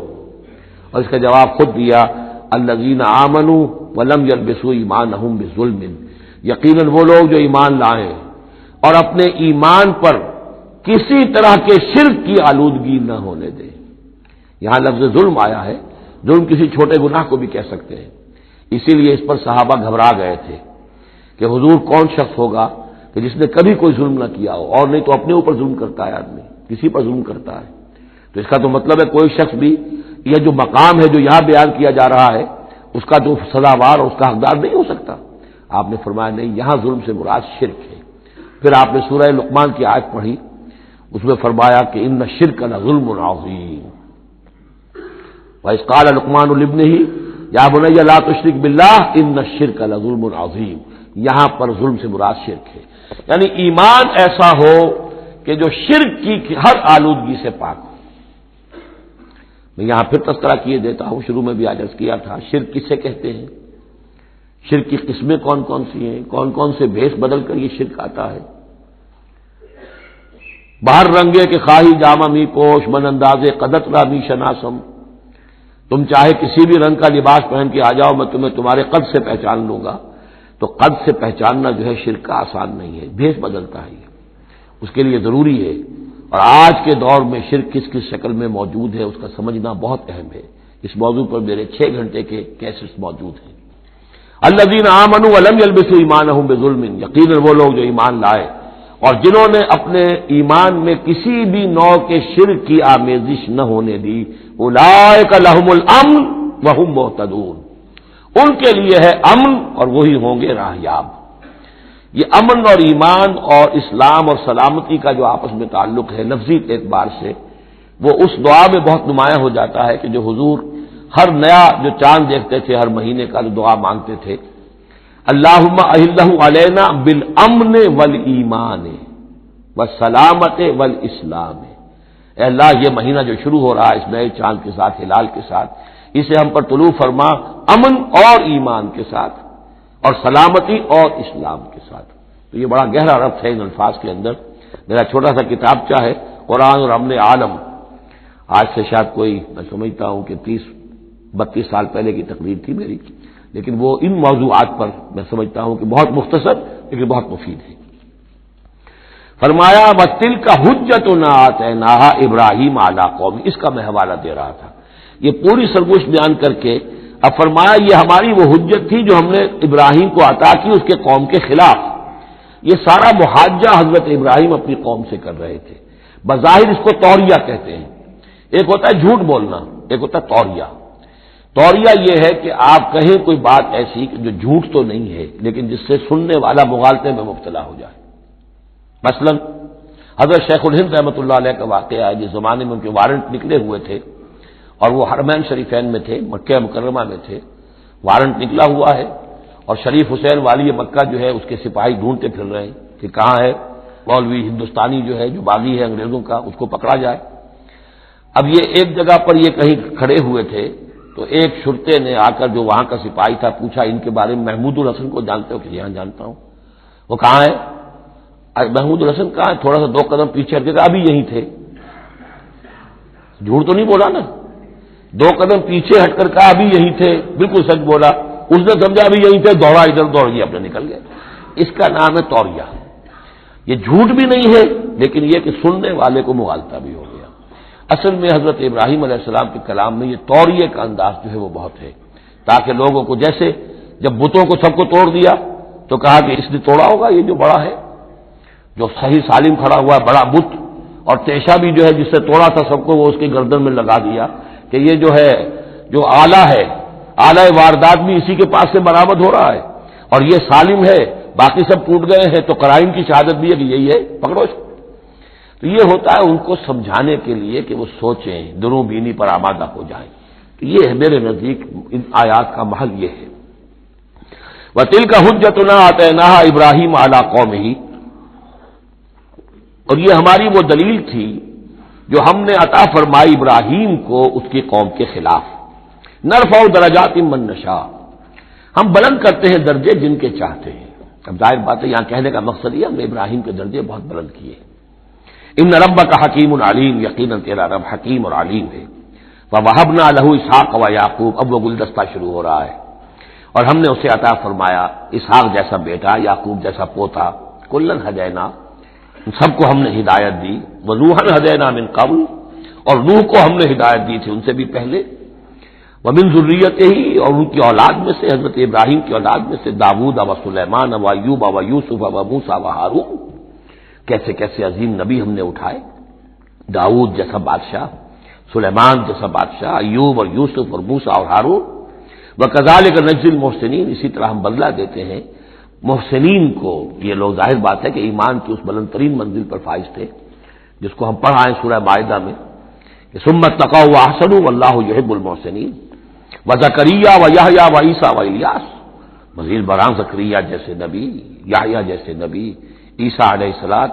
اور اس کا جواب خود دیا، الذین آمنوا ولم یلبسوا ایمانہم بظلم، یقیناً وہ لوگ جو ایمان لائیں اور اپنے ایمان پر کسی طرح کے شرک کی آلودگی نہ ہونے دیں. یہاں لفظ ظلم آیا ہے، ظلم کسی چھوٹے گناہ کو بھی کہہ سکتے ہیں. اسی لیے اس پر صحابہ گھبرا گئے تھے کہ حضور کون شخص ہوگا کہ جس نے کبھی کوئی ظلم نہ کیا ہو، اور نہیں تو اپنے اوپر ظلم کرتا ہے آدمی، کسی پر ظلم کرتا ہے. تو اس کا تو مطلب ہے کوئی شخص بھی یہ جو مقام ہے جو یہاں بیان کیا جا رہا ہے اس کا جو سزاوار اور اس کا حقدار نہیں ہو سکتا. آپ نے فرمایا نہیں، یہاں ظلم سے مراد شرک ہے. پھر آپ نے سورہ لقمان کی آیت پڑھی، اس میں فرمایا کہ ان الشرک لظلم عظیم. وَإِذْ قَالَ لُقْمَانُ لِابْنِهِ یا بنی لا تشرک باللہ ان الشرک لظلم عظیم. یہاں پر ظلم سے مراد شرک ہے، یعنی ایمان ایسا ہو کہ جو شرک کی ہر آلودگی سے پاک ہو. میں یہاں پھر تذکرہ کیے دیتا ہوں، شروع میں بھی عرض کیا تھا شرک کسے کہتے ہیں، شرک کی قسمیں کون کون سی ہیں، کون کون سے بھیس بدل کر یہ شرک آتا ہے. باہر رنگے کے خواہی جامہ می پوش من اندازے قدت را می شناسم. تم چاہے کسی بھی رنگ کا لباس پہن کے آ جاؤ، میں تمہیں تمہارے قد سے پہچان لوں گا. تو قد سے پہچاننا جو ہے شرک کا آسان نہیں ہے، بھیس بدلتا ہے. اس کے لیے ضروری ہے، اور آج کے دور میں شرک کس کس شکل میں موجود ہے اس کا سمجھنا بہت اہم ہے. اس موضوع پر میرے 6 گھنٹے کے کیسٹس موجود ہیں. الذین آمنوا ولم یلبسوا ایمانہم بظلم، یقیناً وہ لوگ جو ایمان لائے اور جنہوں نے اپنے ایمان میں کسی بھی نوع کے شرک کی آمیزش نہ ہونے دی، اولئک لہم الامن وہم مہتدون، ان کے لیے ہے امن اور وہی ہوں گے راہیاب. یہ امن اور ایمان اور اسلام اور سلامتی کا جو آپس میں تعلق ہے لفظی اعتبار سے، وہ اس دعا میں بہت نمایاں ہو جاتا ہے کہ جو حضور ہر نیا جو چاند دیکھتے تھے ہر مہینے کا جو دعا مانگتے تھے، اللہم اہلہ علینا بالامن والایمان والسلامت والاسلام. اے اللہ یہ مہینہ جو شروع ہو رہا ہے اس نئے چاند کے ساتھ، ہلال کے ساتھ، اسے ہم پر طلوع فرما امن اور ایمان کے ساتھ اور سلامتی اور اسلام کے ساتھ. تو یہ بڑا گہرا ربط ہے ان الفاظ کے اندر. میرا چھوٹا سا کتابچہ ہے قرآن اور امن عالم، آج سے شاید کوئی میں سمجھتا ہوں کہ 30-32 سال پہلے کی تقریر تھی میری، لیکن وہ ان موضوعات پر میں سمجھتا ہوں کہ بہت مختصر لیکن بہت مفید ہے. فرمایا وَتِلْكَ حُجَّتُنَا آتَيْنَاهَا إِبْرَاهِيمَ عَلَىٰ قَوْمِهِ، اس کا میں حوالہ دے رہا تھا. یہ پوری سرگوش بیان کر کے اب فرمایا یہ ہماری وہ حجت تھی جو ہم نے ابراہیم کو عطا کی اس کے قوم کے خلاف. یہ سارا محاجہ حضرت ابراہیم اپنی قوم سے کر رہے تھے. بظاہر اس کو توریہ کہتے ہیں. ایک ہوتا ہے جھوٹ بولنا، ایک ہوتا ہے توریہ. توریہ یہ ہے کہ آپ کہیں کوئی بات ایسی کہ جو جھوٹ تو نہیں ہے لیکن جس سے سننے والا مغالطے میں مبتلا ہو جائے. مثلا حضرت شیخ الہند رحمۃ اللہ علیہ کا واقعہ ہے جس زمانے میں ان کے وارنٹ نکلے ہوئے تھے اور وہ حرمین شریفین میں تھے، مکہ مکرمہ میں تھے. وارنٹ نکلا ہوا ہے اور شریف حسین والی مکہ جو ہے اس کے سپاہی ڈھونڈتے پھر رہے ہیں کہ کہاں ہے مولوی ہندوستانی جو ہے جو باغی ہے انگریزوں کا، اس کو پکڑا جائے. اب یہ ایک جگہ پر یہ کہیں کھڑے ہوئے تھے تو ایک شرطے نے آ کر جو وہاں کا سپاہی تھا پوچھا ان کے بارے میں محمود الحسن کو جانتے ہو؟ کہ یہاں جانتا ہوں. وہ کہاں ہے؟ محمود الحسن کہاں ہے؟ تھوڑا سا 2 قدم پیچھے ہٹ کے ابھی یہیں تھے. جھوٹ تو نہیں بولا نا، 2 قدم پیچھے ہٹ کر کہا ابھی یہیں تھے، بالکل سچ بولا. اس نے سمجھا ابھی یہیں تھے، دوڑا ادھر دوڑ گیا اپنے نکل گیا. اس کا نام ہے توریہ. یہ جھوٹ بھی نہیں ہے لیکن یہ کہ سننے والے کو مغالطہ بھی ہو گیا. اصل میں حضرت ابراہیم علیہ السلام کے کلام میں یہ توریہ کا انداز جو ہے وہ بہت ہے، تاکہ لوگوں کو جیسے جب بتوں کو سب کو توڑ دیا تو کہا کہ اس نے توڑا ہوگا یہ جو بڑا ہے، جو صحیح سالم کھڑا ہوا ہے بڑا بت، اور تیشا بھی جو ہے جس سے توڑا تھا سب کو وہ اس کے گردن میں لگا دیا کہ یہ جو ہے جو آلہ ہے، آلہ واردات بھی اسی کے پاس سے برآمد ہو رہا ہے اور یہ سالم ہے، باقی سب ٹوٹ گئے ہیں تو قرائن کی شہادت بھی ہے کہ یہی ہے، پکڑو اس کو. تو یہ ہوتا ہے ان کو سمجھانے کے لیے کہ وہ سوچیں، دروں بینی پر آمادہ ہو جائیں. تو یہ ہے میرے نزدیک ان آیات کا محل یہ ہے. وَتِلْكَ حُجَّتُنَا آتَيْنَاهَا إِبْرَاهِيمَ عَلَىٰ قَوْمِهِ، اور یہ ہماری وہ دلیل تھی جو ہم نے عطا فرمائی ابراہیم کو اس کی قوم کے خلاف. نرفع درجات من نشاء، ہم بلند کرتے ہیں درجے جن کے چاہتے ہیں. اب ظاہر بات ہے یہاں کہنے کا مقصد یہ ہم نے ابراہیم کے درجے بہت بلند کیے. ان ربک حکیم علیم، یقیناً تیرا رب حکیم اور علیم ہے. وَوَهَبْنَا لَهُ إِسْحَاقَ وَيَعْقُوبَ، اب وہ گلدستہ شروع ہو رہا ہے. اور ہم نے اسے عطا فرمایا اسحاق جیسا بیٹا، یعقوب جیسا پوتا، کلن ہدینا، سب کو ہم نے ہدایت دی، ونوحا ہدینا من قبل، اور نوح کو ہم نے ہدایت دی تھی ان سے بھی پہلے، ومن ذریتہ ہی، اور ان کی اولاد میں سے حضرت ابراہیم کی اولاد میں سے داؤد و سلیمان و ایوب و یوسف و موسیٰ و ہارون، کیسے کیسے عظیم نبی ہم نے اٹھائے، داؤد جیسا بادشاہ، سلیمان جیسا بادشاہ، ایوب اور یوسف اور موسیٰ اور ہارون، وکذالک نجزی المحسنین، اسی طرح ہم بدلہ دیتے ہیں محسنین کو۔ یہ لوگ ظاہر بات ہے کہ ایمان کی اس بلند ترین منزل پر فائز تھے جس کو ہم پڑھائیں سورہ مائدہ میں کہ ثم اتقوا واحسنوا واللہ یحب المحسنین، وزکریا و یحییٰ و عیسیٰ و الیاس، مزید برآں زکریا جیسے نبی، یحییٰ جیسے نبی، عیسیٰ علیہ السلام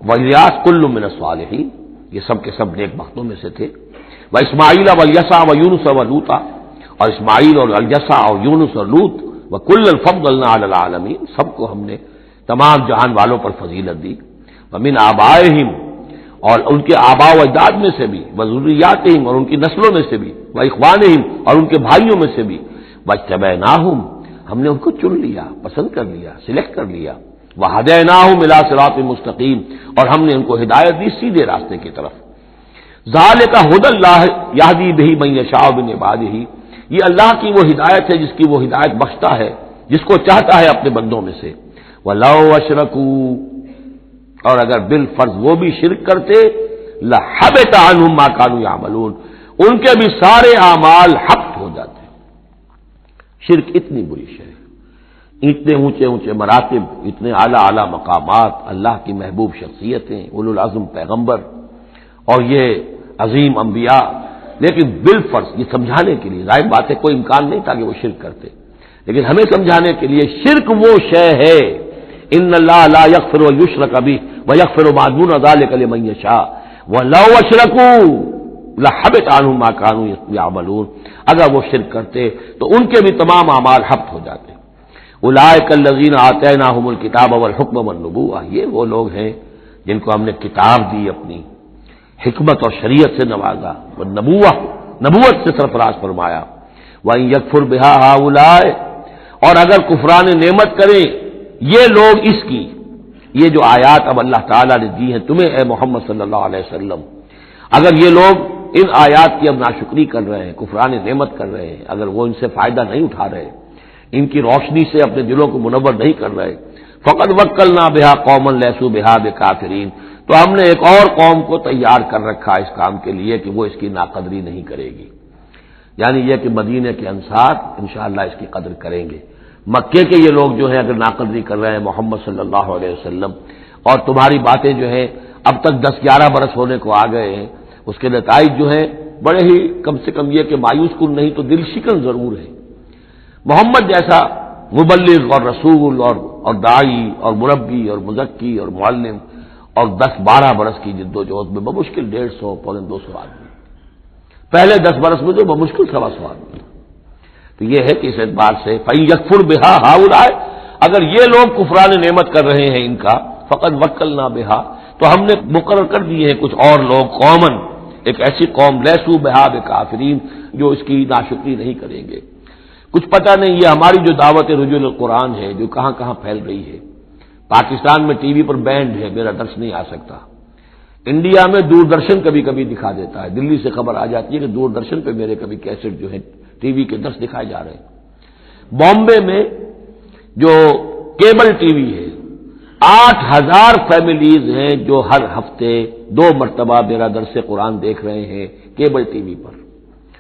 و الیاس کل من الصالحین، یہ سب کے سب نیک بختوں میں سے تھے، و اسماعیل و الیسع و یونس و لوطا، اور اسماعیل اور الیسع اور یونس اور لوط، وکلا فضلنا علی العالمین، سب کو ہم نے تمام جہان والوں پر فضیلت دی، ومن آبائہم، اور ان کے آباء و اجداد میں سے بھی، وذریاتہم، اور ان کی نسلوں میں سے بھی، واخوانہم، اور ان کے بھائیوں میں سے بھی، واجتبیناہم، ہم نے ان کو چن لیا، پسند کر لیا، سلیکٹ کر لیا، وہدیناہم الی صراط مستقیم، اور ہم نے ان کو ہدایت دی سیدھے راستے کی طرف۔ ذالک ھدی اللہ یہدی بہ من یشاء من عبادہ، یہ اللہ کی وہ ہدایت ہے جس کی وہ ہدایت بخشتا ہے جس کو چاہتا ہے اپنے بندوں میں سے۔ وَلَوْ أَشْرَكُوا، اور اگر بالفرض وہ بھی شرک کرتے، لَحَبِطَ عَنْهُمْ مَا كَانُوا يَعْمَلُونَ، ان کے بھی سارے اعمال حبط ہو جاتے۔ شرک اتنی بری شے ہے، اتنے اونچے اونچے مراتب، اتنے اعلیٰ اعلیٰ مقامات، اللہ کی محبوب شخصیتیں، اولو العزم پیغمبر اور یہ عظیم انبیاء، لیکن بالفرض یہ سمجھانے کے لیے، ظاہر بات ہے کوئی امکان نہیں تھا کہ وہ شرک کرتے، لیکن ہمیں سمجھانے کے لیے شرک وہ شے ہے، ان اللہ لا یغفر ان یشرک بہ ویغفر ما دون ذلک لمن یشاء ولو اشرکوا لحبط عنہم ما كانوا یعملون، اگر وہ شرک کرتے تو ان کے بھی تمام اعمال حبط ہو جاتے۔ اولئک الذین آتیناہم الکتاب والحکم والنبوۃ، یہ وہ لوگ ہیں جن کو ہم نے کتاب دی، اپنی حکمت اور شریعت سے نوازا، نبوت سے سرفراز فرمایا۔ وَإِن يَكْفُرْ بِهَا هَؤُلَاءِ، اور اگر کفران نعمت کریں یہ لوگ اس کی، یہ جو آیات اب اللہ تعالیٰ نے دی ہیں تمہیں اے محمد صلی اللہ علیہ وسلم، اگر یہ لوگ ان آیات کی اب ناشکری کر رہے ہیں، کفران نعمت کر رہے ہیں، اگر وہ ان سے فائدہ نہیں اٹھا رہے، ان کی روشنی سے اپنے دلوں کو منور نہیں کر رہے، فقد وکلنا بہا قوما لیسوا بہا بکافرین، تو ہم نے ایک اور قوم کو تیار کر رکھا اس کام کے لیے کہ وہ اس کی ناقدری نہیں کرے گی، یعنی یہ کہ مدینے کے انصار انشاءاللہ اس کی قدر کریں گے۔ مکے کے یہ لوگ جو ہیں اگر ناقدری کر رہے ہیں محمد صلی اللہ علیہ وسلم، اور تمہاری باتیں جو ہیں اب تک 10-11 برس ہونے کو آ گئے ہیں، اس کے نتائج جو ہیں بڑے ہی کم سے کم یہ کہ مایوس کن نہیں تو دل شکن ضرور ہے۔ محمد جیسا مبلغ اور رسول اور داعی اور مربی اور مزکی اور معلم، اور 10-12 برس کی جد و جہد میں بمشکل 150 پونے 200 آدمی، پہلے 10 برس میں تو بمشکل 125 آدمی۔ تو یہ ہے کہ اس اعتبار سے فَإِن يَكْفُرْ بِهَا هَؤُلَاءِ، اگر یہ لوگ کفران نعمت کر رہے ہیں ان کا، فقد وکلنا بہا، تو ہم نے مقرر کر دیے ہیں کچھ اور لوگ، قومن، ایک ایسی قوم لیسوا بہا بکافرین، جو اس کی ناشکری نہیں کریں گے۔ کچھ پتہ نہیں یہ ہماری جو دعوت رجوع القرآن ہے جو کہاں کہاں پھیل رہی ہے، پاکستان میں ٹی وی پر بینڈ ہے، میرا درس نہیں آ سکتا، انڈیا میں دوردرشن کبھی کبھی دکھا دیتا ہے، دلی سے خبر آ جاتی ہے کہ دوردرشن پہ میرے کبھی کیسٹ جو ہے ٹی وی کے درس دکھائے جا رہے ہیں۔ بامبے میں جو کیبل ٹی وی ہے، 8000 فیملیز ہیں جو ہر ہفتے 2 مرتبہ میرا درس قرآن دیکھ رہے ہیں کیبل ٹی وی پر،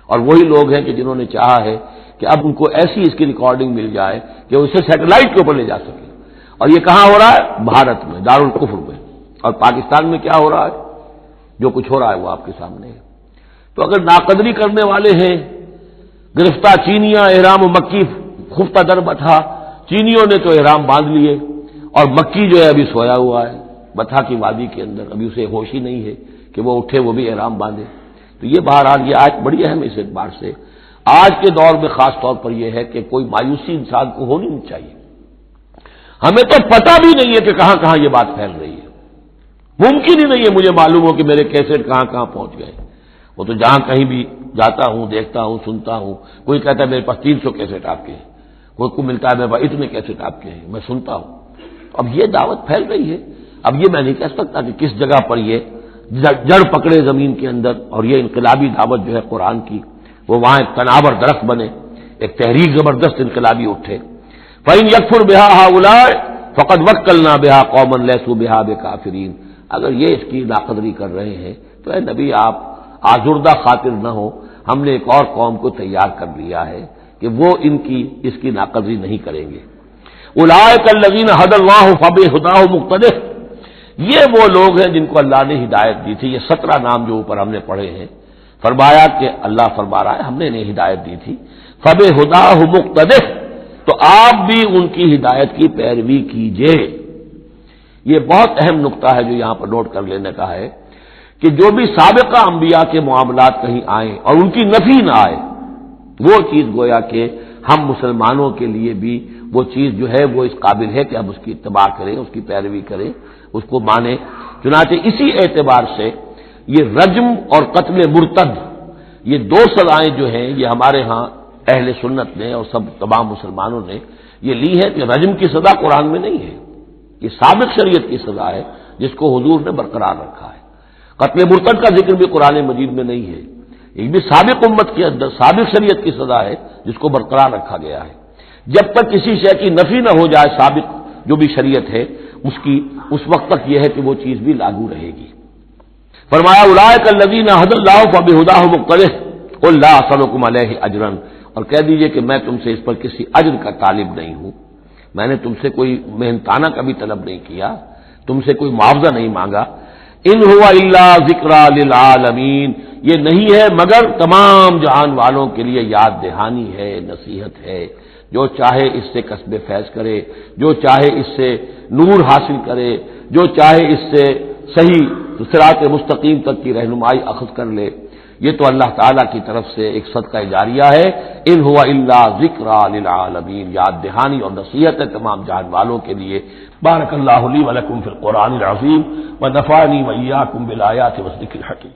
اور وہی لوگ ہیں کہ جنہوں نے چاہا ہے کہ اب ان کو ایسی اس کی ریکارڈنگ مل جائے کہ اسے سیٹلائٹ کے اوپر لے جا سکے، اور یہ کہاں ہو رہا ہے؟ بھارت میں، دارالکفر میں، اور پاکستان میں کیا ہو رہا ہے؟ جو کچھ ہو رہا ہے وہ آپ کے سامنے ہے۔ تو اگر ناقدری کرنے والے ہیں، گرفتہ چینیاں احرام و مکی خفتہ در بٹھا، چینیوں نے تو احرام باندھ لیے، اور مکی جو ہے ابھی سویا ہوا ہے بٹھا کی وادی کے اندر، ابھی اسے ہوش ہی نہیں ہے کہ وہ اٹھے وہ بھی احرام باندھے۔ تو یہ بہرحال یہ آج بڑی اہم اس اعتبار سے آج کے دور میں خاص طور پر یہ ہے کہ کوئی مایوسی انسان کو ہونی نہیں چاہیے۔ ہمیں تو پتہ بھی نہیں ہے کہ کہاں کہاں یہ بات پھیل رہی ہے، ممکن ہی نہیں ہے مجھے معلوم ہو کہ میرے کیسٹ کہاں کہاں پہنچ گئے۔ وہ تو جہاں کہیں بھی جاتا ہوں، دیکھتا ہوں، سنتا ہوں، کوئی کہتا ہے میرے پاس 300 کیسٹ آپ کے ہیں، خود کو ملتا ہے میں اتنے کیسٹ آپ کے ہیں میں سنتا ہوں. اب یہ دعوت پھیل رہی ہے. اب یہ میں نہیں کہہ سکتا کہ کس جگہ پر یہ جڑ پکڑے زمین کے اندر اور یہ انقلابی دعوت جو ہے قرآن کی وہ وہاں ایک تناور درخت بنے, ایک تحریک زبردست انقلابی اٹھے. فَإِن يَكْفُرْ بِهَا هَؤُلَاءِ فَقَدْ وَكَّلْنَا بِهَا قَوْمًا لَيْسُوا بِهَا بِكَافِرِينَ. اگر یہ اس کی ناقدری کر رہے ہیں تو اے نبی آپ آزردہ خاطر نہ ہو, ہم نے ایک اور قوم کو تیار کر لیا ہے کہ وہ اس کی ناقدری نہیں کریں گے. اولئک الذین ھدی اللہ فبہداہ مقتدہ, یہ وہ لوگ ہیں جن کو اللہ نے ہدایت دی تھی. یہ 17 نام جو اوپر ہم نے پڑھے ہیں, فرمایا کہ اللہ فرما رہا ہے ہم نے انہیں ہدایت دی تھی. فبہداہ مقتدہ, تو آپ بھی ان کی ہدایت کی پیروی کیجئے. یہ بہت اہم نقطہ ہے جو یہاں پر نوٹ کر لینے کا ہے کہ جو بھی سابقہ انبیاء کے معاملات کہیں آئیں اور ان کی نفی نہ آئے, وہ چیز گویا کہ ہم مسلمانوں کے لیے بھی وہ چیز جو ہے وہ اس قابل ہے کہ ہم اس کی اتباع کریں, اس کی پیروی کریں, اس کو مانیں. چنانچہ اسی اعتبار سے یہ رجم اور قتل مرتد, یہ 2 سزائیں جو ہیں یہ ہمارے ہاں اہل سنت نے اور سب تمام مسلمانوں نے یہ لی ہے کہ رجم کی سزا قرآن میں نہیں ہے, یہ سابق شریعت کی سزا ہے جس کو حضور نے برقرار رکھا ہے. قتل مرتد کا ذکر بھی قرآن مجید میں نہیں ہے, یہ بھی سابق امت کے اندر سابق شریعت کی سزا ہے جس کو برقرار رکھا گیا ہے. جب تک کسی شے کی نفی نہ ہو جائے سابق جو بھی شریعت ہے اس کی, اس وقت تک یہ ہے کہ وہ چیز بھی لاگو رہے گی. فرمایا اولئک الذین ھدی اللہ فبہداہ مقتدہ قل لا اسألکم علیہ اجرا, اور کہہ دیجئے کہ میں تم سے اس پر کسی اجر کا طالب نہیں ہوں, میں نے تم سے کوئی محنتانہ کا بھی طلب نہیں کیا, تم سے کوئی معاوضہ نہیں مانگا. ان هو الا ذکری للعالمین, یہ نہیں ہے مگر تمام جہان والوں کے لیے یاد دہانی ہے, نصیحت ہے. جو چاہے اس سے کسب فیض کرے, جو چاہے اس سے نور حاصل کرے, جو چاہے اس سے صحیح صراط مستقیم تک کی رہنمائی اخذ کر لے, یہ تو اللہ تعالیٰ کی طرف سے ایک صدقہ جاریہ ہے. ان هو الا ذکری للعالمین, یاد دہانی اور نصیحت ہے تمام جہان والوں کے لیے. بارک اللہ لی ولکم فی القرآن العظیم ونفعنی وإیاکم بالآیات والذکر الحکیم.